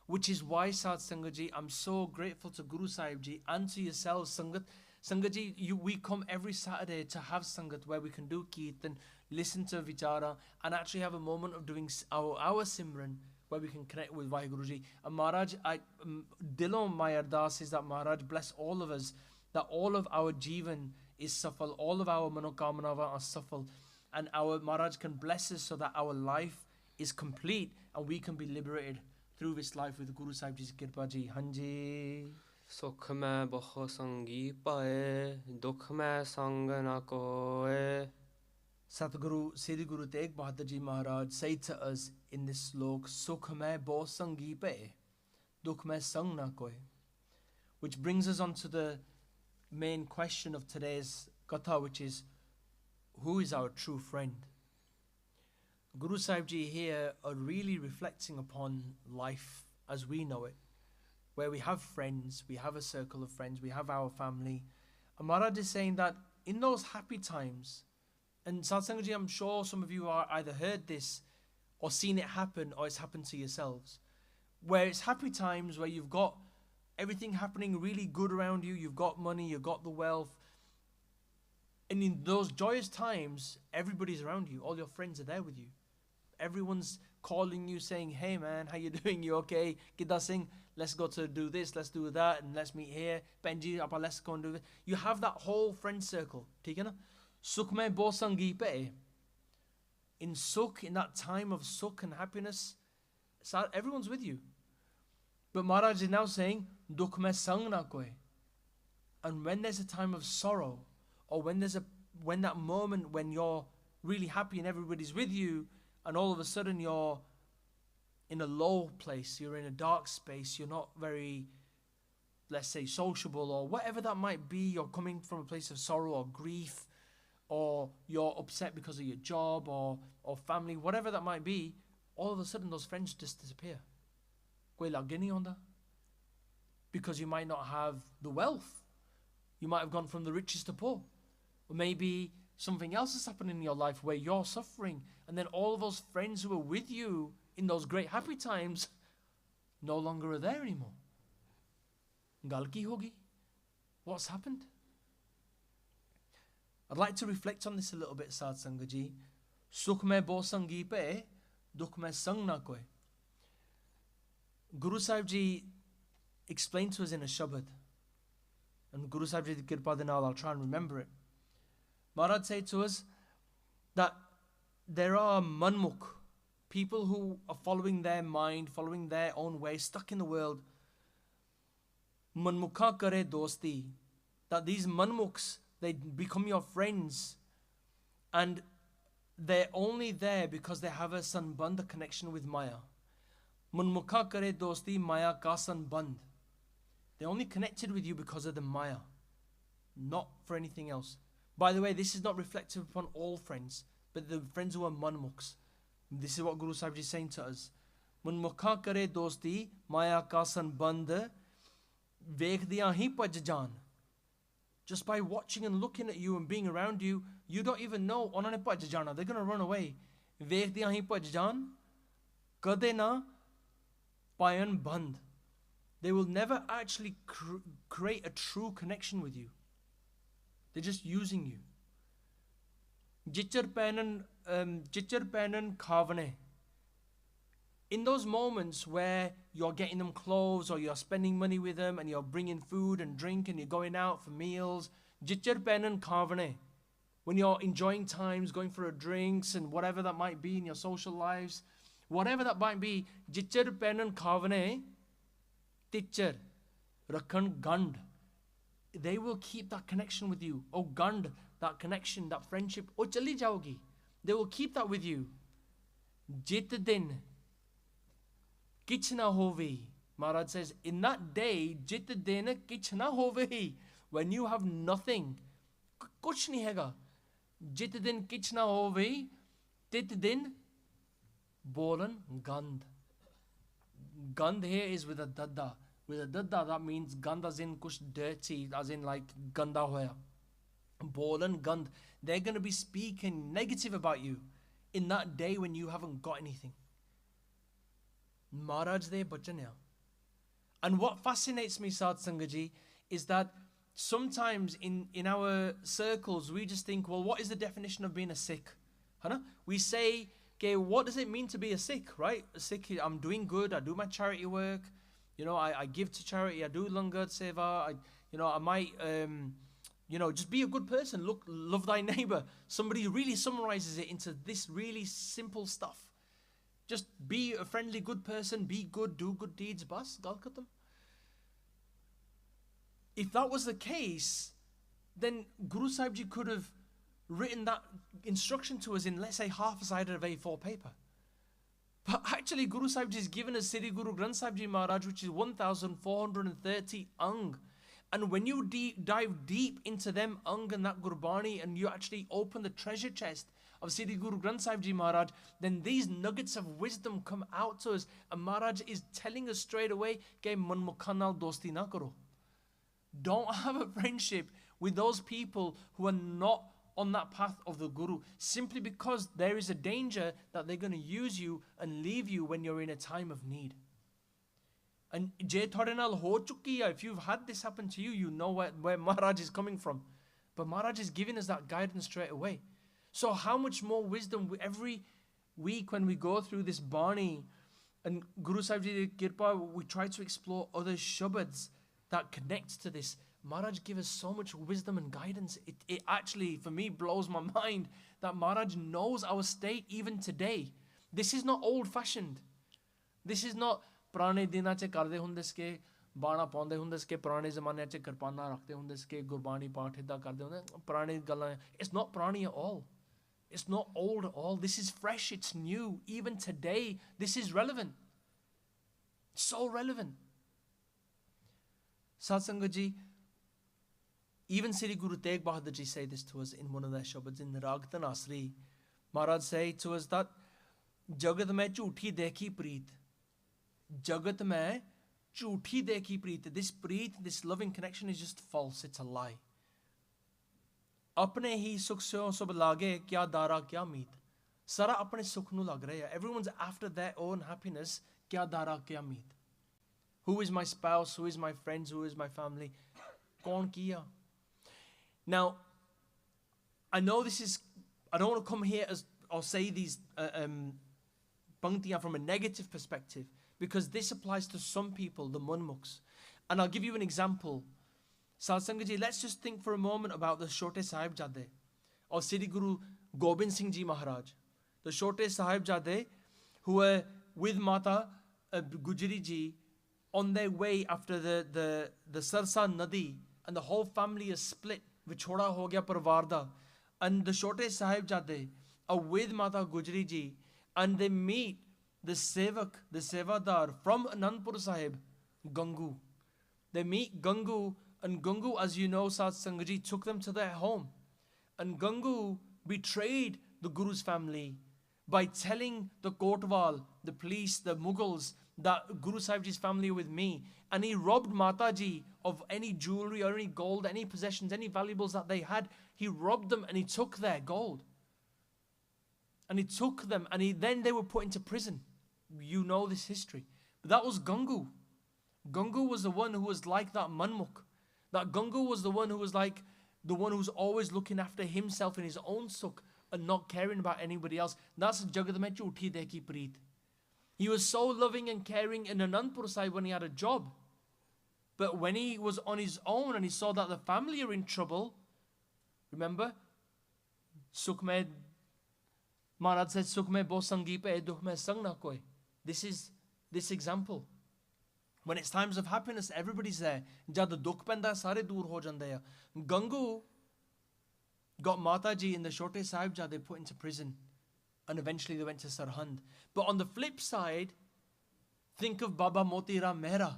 Which is why, Sad Sangat Ji, I'm so grateful to Guru Sahib Ji and to yourselves, Sangat. Sangat Ji, we come every Saturday to have Sangat where we can do Kirtan, listen to Vichara, and actually have a moment of doing our Simran where we can connect with Vaheguru Ji. And Maharaj, Dilon my ardas is that Maharaj bless all of us, that all of our Jivan is safal, all of our Manokamanava are safal, and our Maharaj can bless us so that our life is complete and we can be liberated through this life with Guru Sahib Ji's Kirpa Ji. Hanji. Sukh mein baho sangi pae, dukh mein sang na koe. Satguru Sri Guru Tegh Bahadur Ji Maharaj say to us in this slok, Sukh mein baho sangi pae, dukh mein sang na koe. Which brings us on to the main question of today's katha, which is, who is our true friend? Guru Sahib Ji here are really reflecting upon life as we know it, where we have friends, we have a circle of friends, we have our family. And Maharaj is saying that in those happy times, and Satsang Ji, I'm sure some of you are either heard this or seen it happen or it's happened to yourselves, where it's happy times where you've got everything happening really good around you, you've got money, you've got the wealth, and in those joyous times, everybody's around you, all your friends are there with you. Everyone's calling you saying, hey man, how you doing? You okay? Kidda Singh, let's go to do this, let's do that, and let's meet here. Benji, let's go and do this. You have that whole friend circle. In sukh, in that time of sukh and happiness, everyone's with you. But Maharaj is now saying, dukh mein sang na koi. And when there's a time of sorrow, or when that moment when you're really happy and everybody's with you, and all of a sudden you're in a low place, you're in a dark space, you're not very let's say, sociable or whatever that might be, you're coming from a place of sorrow or grief, or you're upset because of your job or family, whatever that might be, all of a sudden those friends just disappear. Koi lagge nahi honda. Because you might not have the wealth. You might have gone from the richest to poor. Or maybe something else has happened in your life where you're suffering, and then all of those friends who were with you in those great happy times no longer are there anymore. Gal ki hogi? What's happened? I'd like to reflect on this a little bit, Sad Sangat Ji. Sukh mein bo sangi pe, dukh mein sang na koi. Guru Sahib Ji explained to us in a Shabad, and Guru Sahib Ji di kirpa de naal, I'll try and remember it. Maharaj said to us that there are manmukh, people who are following their mind, following their own way, stuck in the world. Manmukha kare dosti, that these manmukhs, they become your friends, and they're only there because they have a sanbandh, connection with Maya. Manmukha kare dosti Maya ka sanbandh. They're only connected with you because of the Maya, not for anything else. By the way, this is not reflective upon all friends, but the friends who are manmukhs. This is what Guru Sahib Ji is saying to us. Manmukha kare dosti Maya ka sanbandh, vekhdiyan hi bhaj jaan. Just by watching and looking at you and being around you, you don't even know ਉਹਨਾਂ ਨੇ ਭੱਜ ਜਾਣਾ. They're going to run away. ਵੇਖਦਿਆਂ ਹੀ ਭੱਜ ਜਾਣ, ਕਦੇ ਨਾ ਪਾਇਨ ਬੰਦ. They will never actually create a true connection with you. They're just using you. Jichar penan khavane. In those moments where you're getting them clothes or you're spending money with them and you're bringing food and drink and you're going out for meals, jichar penan khavane. When you're enjoying times, going for a drinks and whatever that might be in your social lives, whatever that might be, jichar penan khavane, teacher, rakhan gand. They will keep that connection with you. Oh, gand, that connection, that friendship. Oh, chali jaogi. They will keep that with you. Jit din, kich na hove. Maharaj says, in that day, jit din kich na hove. When you have nothing, kuch nahi hega. Jit din kich na hove, tit din bolan gand. Gand here is with a dadda. With a dadda, that means gand as in kuch dirty, as in like ganda hoya. Bolan gand. They're going to be speaking negative about you in that day when you haven't got anything. Maharaj de bachanya. And what fascinates me, Sad Sangat Ji, is that sometimes in our circles, we just think, well, what is the definition of being a Sikh? Hana? We say, okay, what does it mean to be a Sikh, right? A Sikh, I'm doing good, I do my charity work, you know, I give to charity, I do langar seva, I might, just be a good person, love thy neighbor. Somebody really summarizes it into this really simple stuff. Just be a friendly, good person, be good, do good deeds, bas, gal khatam. If that was the case, then Guru Sahib Ji could have written that instruction to us in, let's say, half a side of A4 paper. But actually, Guru Sahib Ji has given us Sri Guru Granth Sahib Ji Maharaj, which is 1,430 ang. And when you dive deep into them ang and that Gurbani, and you actually open the treasure chest of Sri Guru Granth Sahib Ji Maharaj, then these nuggets of wisdom come out to us. And Maharaj is telling us straight away, ke manmukhan naal dosti na karo. Don't have a friendship with those people who are not on that path of the Guru, simply because there is a danger that they're going to use you and leave you when you're in a time of need. And if you've had this happen to you, you know where Maharaj is coming from. But Maharaj is giving us that guidance straight away. So how much more wisdom every week when we go through this Bani and Guru Sahib Ji Kirpa, we try to explore other Shabads that connect to this. Maharaj gives us so much wisdom and guidance. It actually, for me, blows my mind that Maharaj knows our state even today. This is not old-fashioned. This is not पुराने दिना च करदे हुंदे सके बाणा पाउंदे हुंदे सके पुराने ज़माने च किरपाना रखते हुंदे सके गुरबानी पाठ इदा करदे हुंदे पुरानी गल्लां. It's not purani at all. It's not old at all. This is fresh. It's new. Even today, this is relevant. So relevant. Satsangat ji, even Sri Guru Tegh Bahadur Ji say this to us in one of their shabads in Rag Tanasri. Maharaj say to us that Jagat mein jhoothi dekhi preet. Jagat mein jhoothi dekhi preet. This preet, this loving connection is just false. It's a lie. Apne hi sukh se sab lage kya dara kya meet. Sara apne sukh nu lag raha hai. Everyone's after their own happiness. Kya dara kya meet. Who is my spouse? Who is my friends? Who is my family? Kaun kiya? Now, I know this is, I don't want to come here as or say these panktiyan from a negative perspective, because this applies to some people, the munmuks. And I'll give you an example. Satsangat ji, let's just think for a moment about the Chote Sahibzade of Sri Guru Gobind Singh Ji Maharaj. The Chote Sahibzade who were with Mata Gujari Ji on their way after the Sarsa Nadi, and the whole family is split. Vichoda ho gaya parvar da. And the Chote Sahibzade are with Mata Gujari Ji, and they meet the Sevak, the Sevadar from Anandpur Sahib, Gangu. They meet Gangu, and Gangu, as you know, Satsangat ji, took them to their home. And Gangu betrayed the Guru's family by telling the Kotwal, the police, the Mughals, that Guru Sahib Ji's family are with me. And he robbed Mataji of any jewelry or any gold, any possessions, any valuables that they had. He robbed them and he took their gold. And he took them, and then they were put into prison. You know this history. But that was Gangu. Gangu was the one who was like that manmuk. That Gangu was the one who was like the one who's always looking after himself and his own sukh and not caring about anybody else. That's Jagat mein jhoothi dekhi preet. He was so loving and caring in Anandpur Sahib when he had a job. But when he was on his own and he saw that the family are in trouble, remember, sukh mein, Maharaj said, sukh mein bo sangi pe dukh mein sang na koi. This is this example. When it's times of happiness, everybody's there. Jad dukh penda sare dur ho jande hai. Gangu got Mataji and the Chote Sahibzade put into prison, and eventually they went to Sarhand. But on the flip side, think of Baba Moti Ram Mehra,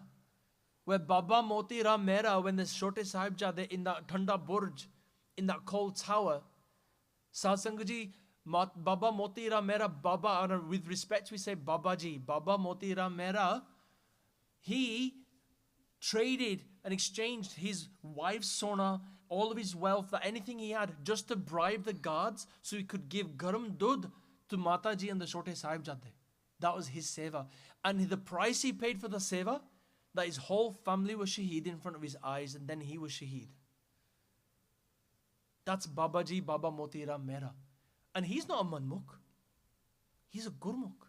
where Baba Moti Ram Mehra, when the Chote Sahibzade in that Thanda Burj, in that cold tower, Satsangat ji, Baba Moti Ram Mehra, Baba, and with respect we say Baba Ji, Baba Moti Ram Mehra, he traded and exchanged his wife's sona, all of his wealth, anything he had, just to bribe the guards so he could give garam dudh to Mataji and the Chote Sahibzade. That was his seva. And the price he paid for the seva, that his whole family was shaheed in front of his eyes, and then he was shaheed. That's Babaji, Baba Moti Ram Mehra. And he's not a manmuk. He's a gurmuk.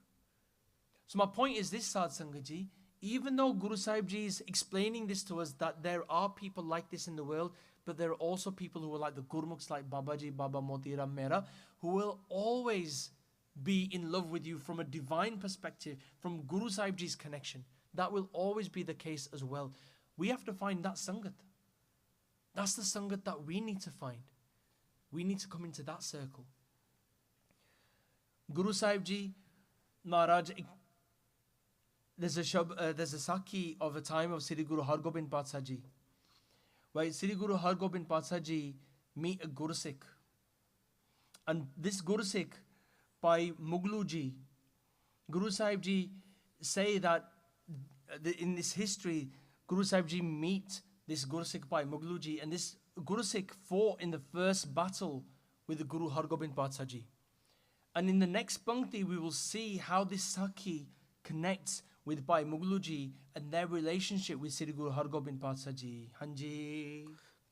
So my point is this, Satsangat ji, even though Guru Sahib Ji is explaining this to us, that there are people like this in the world, but there are also people who are like the Gurmukhs, like Babaji, Baba Moti Ram Mehra, who will always be in love with you from a divine perspective, from Guru Sahib Ji's connection. That will always be the case as well. We have to find that Sangat. That's the Sangat that we need to find. We need to come into that circle. Guru Sahib Ji, Maharaj, there's a Sakhi of a time of Sri Guru Hargobind Patsha Ji, where Sri Guru Hargobind Patsha Ji meet a Guru Sikh. And this Guru Sikh by Mughlu Ji, Guru Sahib Ji say that in this history, Guru Sahib Ji meet this Guru Sikh by Mughlu Ji, and this Guru Sikh fought in the first battle with the Guru Hargobind Patsha Ji. And in the next Pankti, we will see how this Sakhi connects with Bhai Mughlu Ji and their relationship with Sri Guru Hargobind Patsha Ji. Hanji.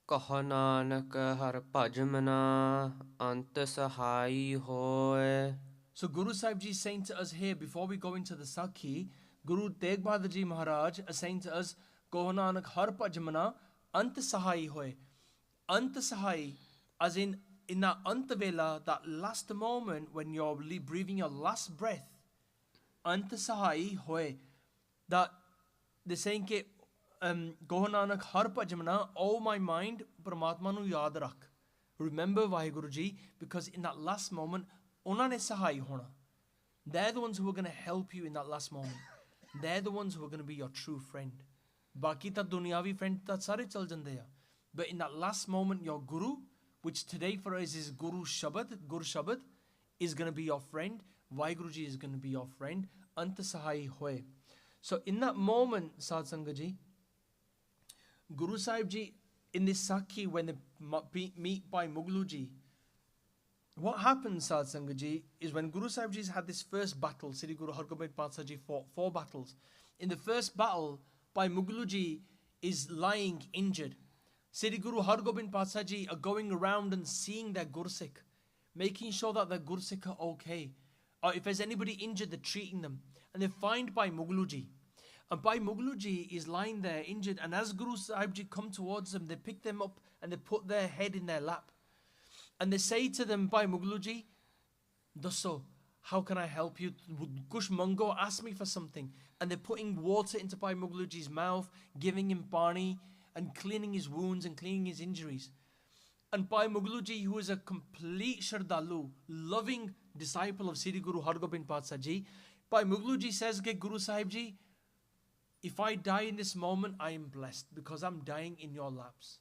Kaha Nanak har bhajmana ant sahai hoy. So Guru Sahib Ji is saying to us here, before we go into the Sakhi, Guru Tegh Bahadur Ji Maharaj is saying to us, Kaha Nanak har bhajmana ant sahai hoy. Ant sahai, as in that antavela, that last moment when you're breathing your last breath, ant sahai hoy, that they're saying ke Kaha Nanak har bhajmana, oh my mind, Paramatma nu yaad rakh. Remember Vaheguru Ji, because in that last moment, ਉਹਨਾਂ ਨੇ ਸਹਾਈ ਹੋਣਾ. They're the ones who are going to help you in that last moment. They're the ones who are going to be your true friend. Baki ta dunyavi friend ta sare chal jande ya. But in that last moment, your Guru, which today for us is Guru Shabad, is going to be your friend. Vaheguru Ji is going to be your friend. Ant sahai hoye. So in that moment, Sad Sangat Ji, Guru Sahib Ji, in this Sakhi, when they meet by Mughlu Ji, what happens, Sad Sangat Ji, is when Guru Sahib Ji's had this first battle, Sri Guru Hargobind Patsah Ji fought 4 battles. In the first battle, Bhai Mughlu Ji is lying injured. Sri Guru Hargobind Patsah Ji are going around and seeing their Gursikh, making sure that their Gursikh are okay. Or if there's anybody injured, they're treating them. And they find Bhai Mughlu Ji. And Bhai Mughlu Ji is lying there injured. And as Guru Sahib Ji come towards them, they pick them up and they put their head in their lap. And they say to them, Bhai Mughlu Ji, Dasso, how can I help you? Kush Mango, ask me for something. And they're putting water into Bhai Mughlu Ji's mouth, giving him pani, and cleaning his wounds and cleaning his injuries. And Bhai Mughlu Ji, who is a complete Shardalu, loving disciple of Sri Guru Hargobind Patsah Ji, Bhai Mughlu Ji says, Guru Sahib Ji, if I die in this moment, I am blessed because I'm dying in your laps.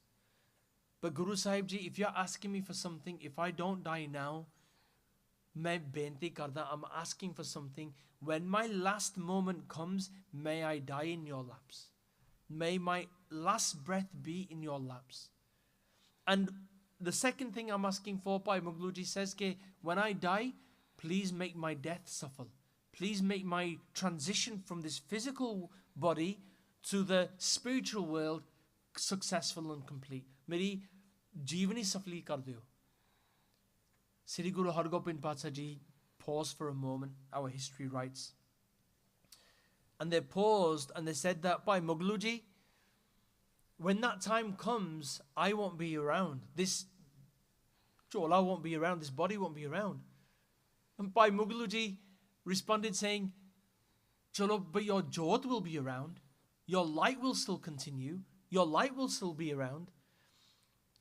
But Guru Sahib Ji, if you're asking me for something, if I don't die now, main benti karda, I'm asking for something. When my last moment comes, may I die in your laps. May my last breath be in your laps. And the second thing I'm asking for, Bhai Mughlu Ji says, when I die, please make my death suffer. Please make my transition from this physical body to the spiritual world successful and complete. Meri jeevani safali kar deo. Sri Guru Hargobind Patsah Ji paused for a moment, our history writes. And they paused and they said that, Bhai Mughlu Ji, when that time comes, I won't be around. This chola won't be around, this body won't be around. And Bhai Mughlu Ji responded saying, Chalo, but your jodh will be around. Your light will still continue. Your light will still be around.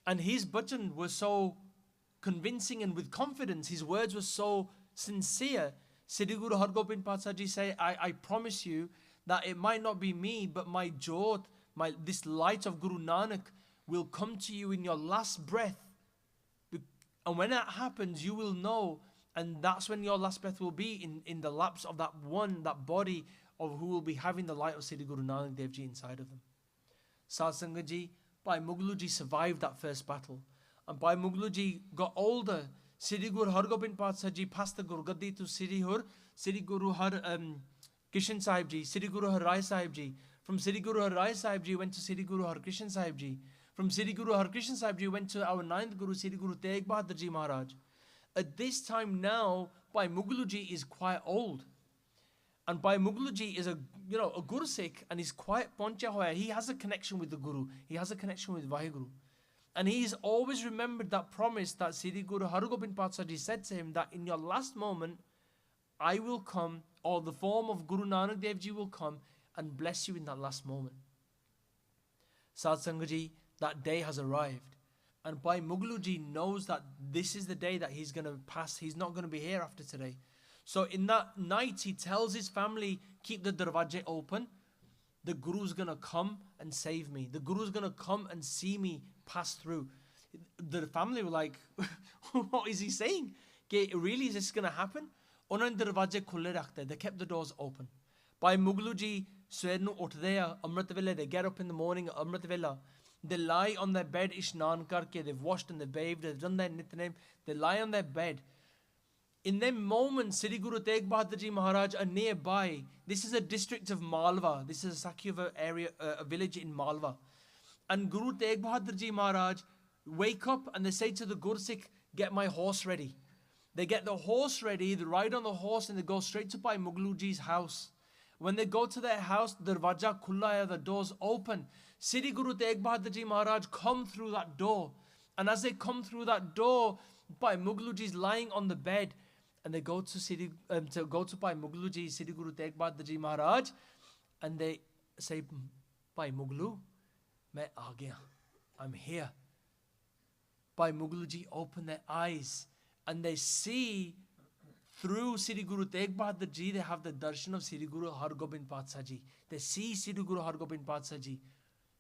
And his bhajan was so convincing and with confidence. His words were so sincere. Sri Guru Hargobind Patsah Ji say, I promise you that it might not be me, but my jodh, this light of Guru Nanak will come to you in your last breath. And when that happens, you will know. And that's when your last breath will be in the laps of that body of who will be having the light of Sri Guru Nanak Dev Ji inside of them. Sad Sangat Ji, Bhai Mughlu Ji survived that first battle. And Bhai Mughlu Ji got older. Sri Guru Hargobind Patsah Ji passed the Gurgaddi to Sri Guru Har Kishan Sahib Ji, Sri Guru Har Rai Sahib Ji. From Sri Guru Har Rai Sahib Ji went to Sri Guru Har Krishan Sahib Ji. From Sri Guru Har Krishan Sahib Ji went to our 9th Guru, Sri Guru Tegh Bahadur Ji Maharaj. At this time now, Bhai Mughlu Ji is quite old. And Bhai Mughlu Ji is a Guru Sikh, and he's quite poncha hoya. He has a connection with the Guru. He has a connection with Vaheguru. And he's always remembered that promise that Sri Guru Hargobind Patsah Ji said to him, that in your last moment, I will come, or the form of Guru Nanak Dev Ji will come and bless you in that last moment. Sad Sangat Ji, that day has arrived. And Bhai Mughlu Ji knows that this is the day that he's going to pass. He's not going to be here after today. So in that night, he tells his family, keep the darwaje open. The Guru's going to come and save me. The Guru's going to come and see me pass through. The family were like, what is he saying? Really, is this going to happen? Unan darwaje khulle rakhte. They kept the doors open. Bhai Mughlu Ji swer nu uthde Amrit Vela. They get up in the morning at Amrit Vela. They lie on their bed, ishnan karke, they've washed and they've bathed, they've done their nitnem, they lie on their bed. In them moments, Sri Guru Tegh Bahadur Ji Maharaj are nearby. This is a district of Malwa. This is a Sakhi of a village in Malwa. And Guru Tegh Bahadur Ji Maharaj wake up and they say to the Gursikh, get my horse ready. They get the horse ready, they ride on the horse and they go straight to Bhai Mughlu Ji's house. When they go to their house, the darwaja khulla hai, the doors open. Sri Guru Tegh Bahadur Ji Maharaj come through that door. And as they come through that door, Bhai Mughlu Ji is lying on the bed. And they go to Bhai Mughlu Ji, Sri Guru Tegh Bahadur Ji Maharaj. And they say, Bhai Mughlu, main aa gaya. I'm here. Bhai Mughlu Ji open their eyes. And they see through Sri Guru Tegh Bahadur Ji, they have the darshan of Sri Guru Har Gobind Patsah Ji. They see Sri Guru Har Gobind Patsah Ji,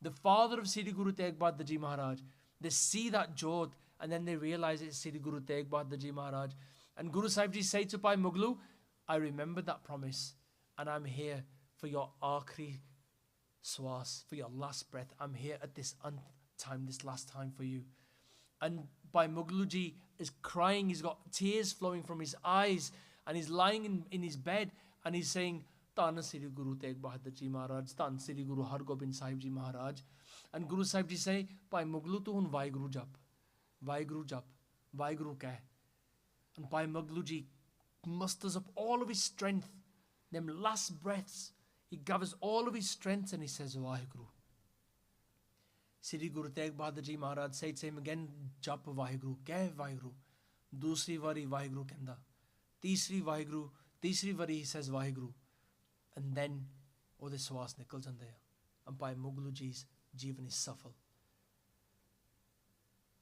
the father of Sri Guru Tegh Bahadur Ji Maharaj. They see that jod and then they realize it's Sri Guru Tegh Bahadur Ji Maharaj. And Guru Sahib Ji say to Bhai Muglu, I remember that promise and I'm here for your aakhri swas, for your last breath. I'm here at this time, this last time for you. And Bhai Muglu Ji is crying, he's got tears flowing from his eyes, and he's lying in his bed and he's saying, Tan Sri Guru Tegh Bahadur Ji Maharaj, Tan Sri Guru Har Gobind Sahib Ji Maharaj. And Guru Sahib Ji say, Bhai Muglu tu hun Vaheguru jap, Vaheguru jap, Vaheguru keh. And Bhai Muglu Ji musters up all of his strength, them last breaths, he gathers all of his strength and he says, Vaheguru. Sri Guru Tegh Bahadur Ji Maharaj said to him again, Jap Vaheguru, keh Vaheguru. Dusri vari Vaheguru kenda. Tisri Vaheguru, Tisri vari he says Vaheguru. And then, ਉਹਦੇ ਸਵਾਸ ਨਿਕਲ ਜਾਂਦੇ ਆ. And Bhai Muglu Ji's Jeevan is suffer.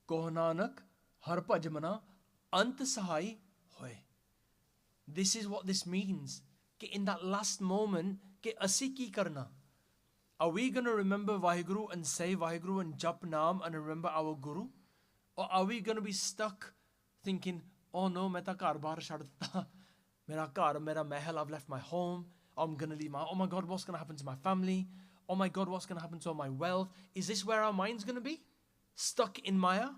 Koh Nanak, har bhajmana, ant sahai hoy. This is what this means. That in that last moment, that assi ki karna? Are we going to remember Vaheguru and say Vaheguru and jap Naam and remember our Guru? Or are we going to be stuck thinking, oh no, main ta ghar bahar chhad ditta. Mera ghar, mera mahal, I've left my home. I'm going to leave oh my God, what's going to happen to my family? Oh my God, what's going to happen to all my wealth? Is this where our mind's going to be? Stuck in Maya?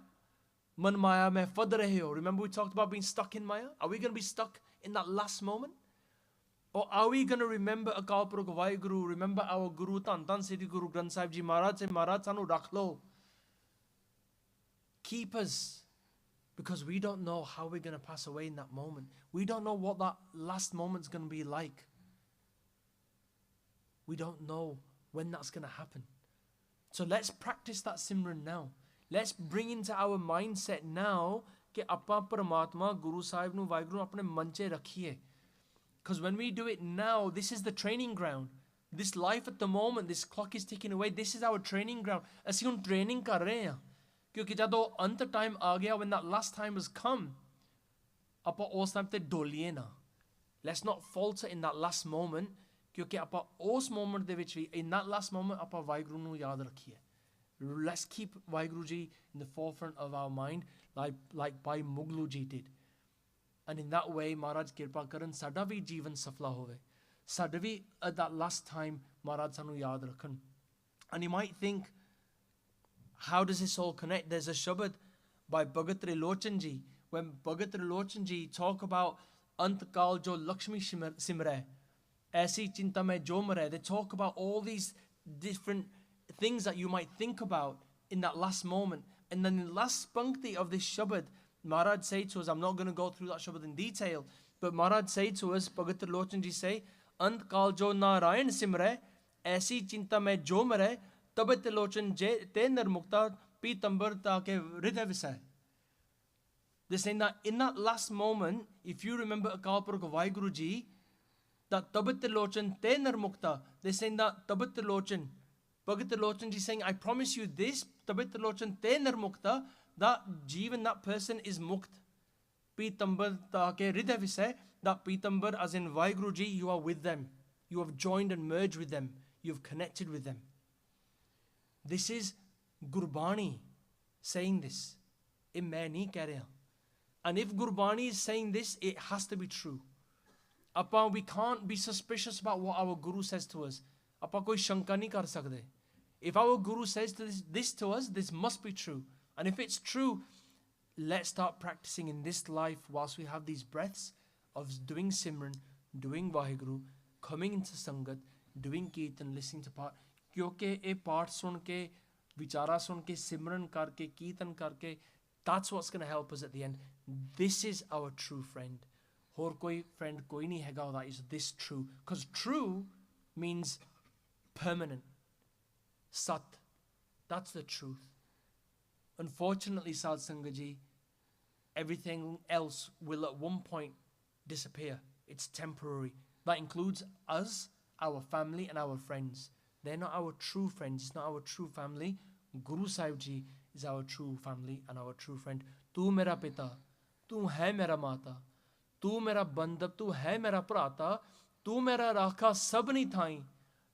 Man Maya mein fad rahe ho. Remember we talked about being stuck in Maya? Are we going to be stuck in that last moment? Or are we going to remember Akal Purukh Vaheguru, remember our Guru, Tan Tan Sri Guru Granth Sahib Ji Maharaj, say Maharaj sanu rakh lo. Keep us. Because we don't know how we're going to pass away in that moment. We don't know what that last moment's going to be like. We don't know when that's going to happen. So let's practice that Simran now. Let's bring into our mindset now कि ਆਪਾਂ परमात्मा Guru Sahib nu Vaheguru अपने मन च रखिए. Because when we do it now, this is the training ground. This life at the moment, this clock is ticking away. This is our training ground. ਅਸੀਂ ਹੁਣ training ਕਰ ਰਹੇ ਹਾਂ. ਕਿਉਂਕਿ ਜਦੋਂ ਅੰਤ time ਆ ਗਿਆ, when that last time has come, ਆਪਾਂ ਉਸ time ਤੇ ਡੋਲੀਏ ਨਾ. Let's not falter in that last moment. ਕਿਉਂਕਿ ਆਪਾਂ ਉਸ moment ਦੇ ਵਿੱਚ ਵੀ, in that last moment, ਆਪਾਂ ਵਾਹਿਗੁਰੂ ਨੂੰ ਯਾਦ ਰੱਖੀਏ. Let's keep Vaheguru Ji in the forefront of our mind, like Bhai Muglu Ji did. And in that way, Maharaj Kirpa Karan, sada vi jeevan safla hove. Sada vi at that last time, Maharaj sanu yaad rakhan. And you might think, how does this all connect? There's a shabad by Bhagat Trilochan Ji. When Bhagat Trilochan Ji talk about Ant Kal Jo Lakshmi Simre, Aisi Chinta Mein Jo Mare, they talk about all these different things that you might think about in that last moment. And then in the last pankti of this shabad, Maharaj said to us, I'm not going to go through that shabad in detail, but Maharaj said to us, Bhagat Trilochan Ji say, Ant Kal Jo Narayan Simre, Aisi Chinta Mein Jo Mare, Tabat Trilochan Te Nirmukta Pitambar Take Hriday Visay. They're saying that in that last moment, if you remember Akal Purukh Vaheguru Ji, that Tabat Trilochan Te Nirmukta, they're saying that Tabat Trilochan, Bhagat Trilochan Ji saying, I promise you this, Tabat Trilochan Te Nirmukta, that Jeevan, that person is mukt. Pitambar Take Hriday Visay, that Pitambar as in Vaheguru Ji, you are with them. You have joined and merged with them. You have connected with them. This is Gurbani saying this. Ye main nahi keh raha. And if Gurbani is saying this, it has to be true. We can't be suspicious about what our Guru says to us. Apa koi shanka nahi kar sakde. If our Guru says this to us, this must be true. And if it's true, let's start practicing in this life whilst we have these breaths of doing Simran, doing Vaheguru, coming into Sangat, doing Kirtan, listening to part. Kyunki ye part sun ke, vichara sun ke, Simran karke, Kirtan karke, that's what's going to help us at the end. This is our true friend. Hor koi friend koi nahi hega, that is this true. Because true means permanent. Sat. That's the truth. Unfortunately, Sad Sangaji, everything else will at one point disappear. It's temporary. That includes us, our family and our friends. They're not our true friends. It's not our true family. Guru Sahib Ji is our true family and our true friend. Tu mera pita, tu hai mera mata, तू मेरा बंधप, तू है मेरा भराता, तू मेरा राखा सबनी Thai,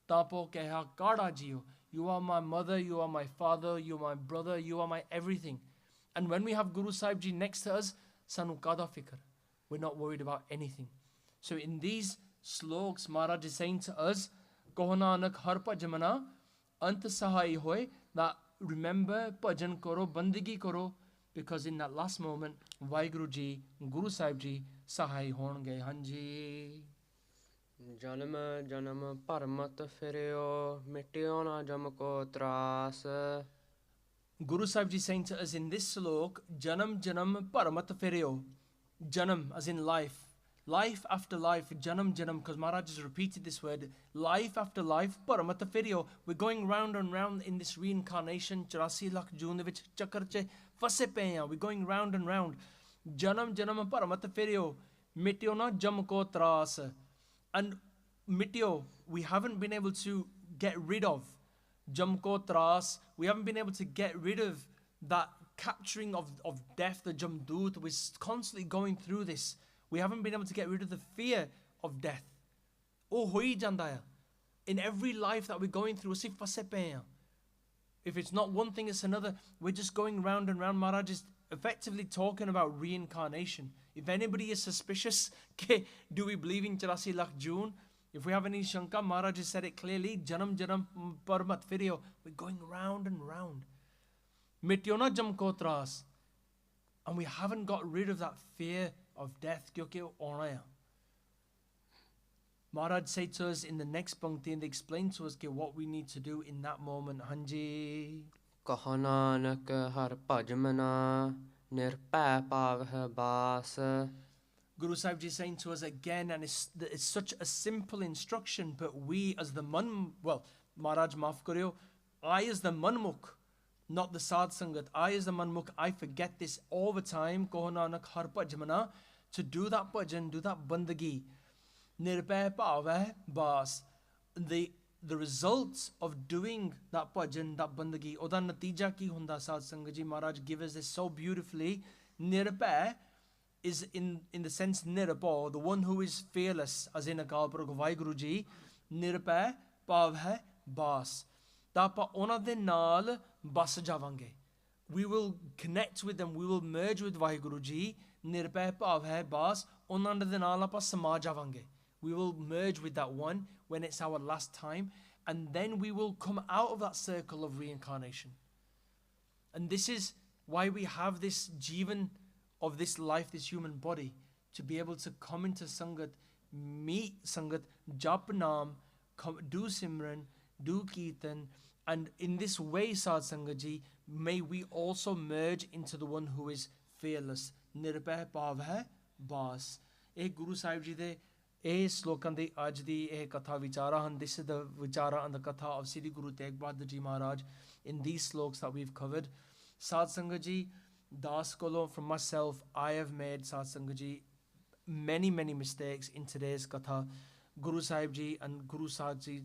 Tapo कहा काड़ा जियो. You are my mother, you are my father, you are my brother, you are my everything. And when we have Guru Sahib Ji next to us, sanu kada fikr. We're not worried about anything. So in these sloks, Maharaj is saying to us, Kaho Nanak har bhajmana ant sahai hoy, that remember, bhajan karo, bandagi karo, because in that last moment, Vaheguru Ji, Guru Sahib Ji, sahai honge. Hanji. ਜਨਮ ਜਨਮ ਭਰਮਤ ਫਿਰਿਓ ਮਿਟਿਓ ਨਾ ਜਮ ਕੋ ਤਰਾਸ. Guru Sahib Ji saying to us in this slok, Janam Janam Paramat Feryo. Janam as in life. Life after life, Janam Janam, because Maharaj has repeated this word, life after life, Paramat Feryo. We're going round and round in this reincarnation, 84 lakh June vich chakar che fase pe hain. We're going round and round. Janam Janam Paramat Feryo. Mityo na jam ko tras. And mityo, we haven't been able to get rid of. Jamko tras, we haven't been able to get rid of that capturing of death, the jamdoot. We're constantly going through this. We haven't been able to get rid of the fear of death. Oh, hoi jandaya. In every life that we're going through, if it's not one thing, it's another. We're just going round and round. Maharaj is effectively talking about reincarnation. If anybody is suspicious, do we believe in 84 lakh June? If we have any shanka, Maharaj has said it clearly, Janam Janam Paramat Firyo. We're going round and round. Mityona Jam Kotras. And we haven't got rid of that fear of death. Maharaj said to us in the next pankti, and they explained to us what we need to do in that moment. Hanji. Kaho Nanak har bhajmana nirpay pav bas. Guru Sahib Ji is saying to us again, and it's such a simple instruction, but we as the Maharaj maaf karyo, I as the manmukh, not the sad sangat, I as the manmukh, I forget this all the time, Kaho Nanak har bhajmana, to do that bhajan, do that bandagi, nirbhay bhav bas. The results of doing that bhajan, that bandagi, oda natija ki hunda sad sangat ji. Maharaj gives us this so beautifully. Nirbhay is in the sense nirabha, the one who is fearless, as in Akal Purkh Vaheguru Ji. Nirbhay bhav hai bas. Tapa ona de naal bas javange. We will connect with them, we will merge with Vaheguru Ji. Nirbhay bhav hai bas. Ona de naal apa sama javange. We will merge with that one when it's our last time, and then we will come out of that circle of reincarnation. And this is why we have this jivan of this life, this human body, to be able to come into Sangat, meet Sangat, jap Naam, do Simran, do Kirtan, and in this way, Sad Sangat Ji, may we also merge into the one who is fearless. Nirbhay bhav hai bas. Guru Sahib Ji de slokan de aj di katha vichara han. This is the vichara and the katha of Sri Guru Tegh Bahadur Ji Maharaj in these sloks that we've covered. Sad Sangat Ji, Das Kolo, from myself, I have made, Sad Sangat Ji, many mistakes in today's katha. Guru Sahib Ji and Guru Sahib Ji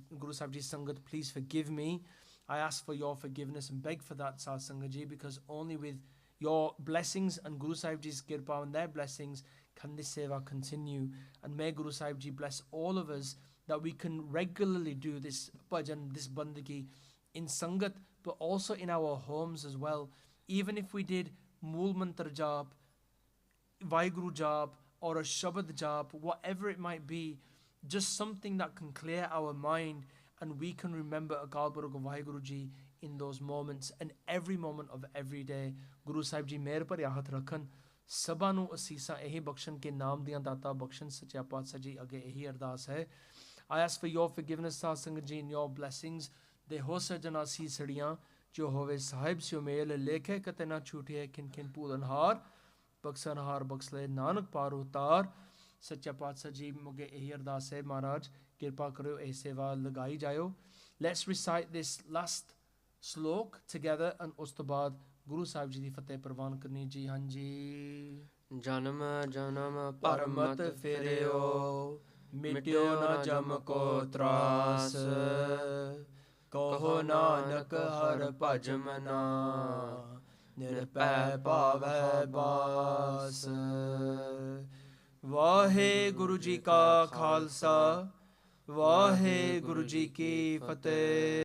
Sangat, please forgive me. I ask for your forgiveness and beg for that, Sad Sangat Ji, because only with your blessings and Guru Sahib Ji's kirpa and their blessings can this seva continue. And may Guru Sahib Ji bless all of us that we can regularly do this bhajan, this bandagi in Sangat, but also in our homes as well. Even if we did Mool Mantar Jap, Vaheguru Jap, or a Shabad Jap, whatever it might be, just something that can clear our mind and we can remember Akal Purkh Vaheguru Ji in those moments and every moment of every day. Guru Sahib Ji mehr par yahat rakhan, sabha nu asisa ehi bakshan ke naam diyan data bakshan. Sacha Paatshah Ji age ehi ardas hai. I ask for your forgiveness, Sad Sangat Ji, and your blessings. De ho sajana si sadiyan जो होवे साहिब से mail लेखे कते ना छूटे किन किन पूलन हार बक्सन हार बक्सले नानक पार उतार. सच्चा पातशाह जी मुगे यही अरदास है महाराज कृपा करो ए सेवा लगाई जायो. Let's recite this last slok together and ਉਸ ਤੋਂ ਬਾਅਦ ਗੁਰੂ ਸਾਹਿਬ ਜੀ ਦੀ ਫਤਿਹ ਪ੍ਰਵਾਨ ਕਰਨੀ ਜੀ. ਹਾਂਜੀ. ਜਨਮ ਜਨਮ ਪਰਮਤ ਫਿਰਿਓ ਮਿਟਿਓ ਨਾ ਜਮ ਕੋ ਤਰਾਸ. ਕਹੋ ਨਾਨਕ ਹਰ ਭਜਮਨਾ ਨਿਰਭੈ ਭਾਵੈ ਬਾਸ. ਵਾਹਿਗੁਰੂ ਜੀ ਕਾ ਖਾਲਸਾ ਵਾਹਿਗੁਰੂ ਜੀ ਕੀ ਫਤਿਹ।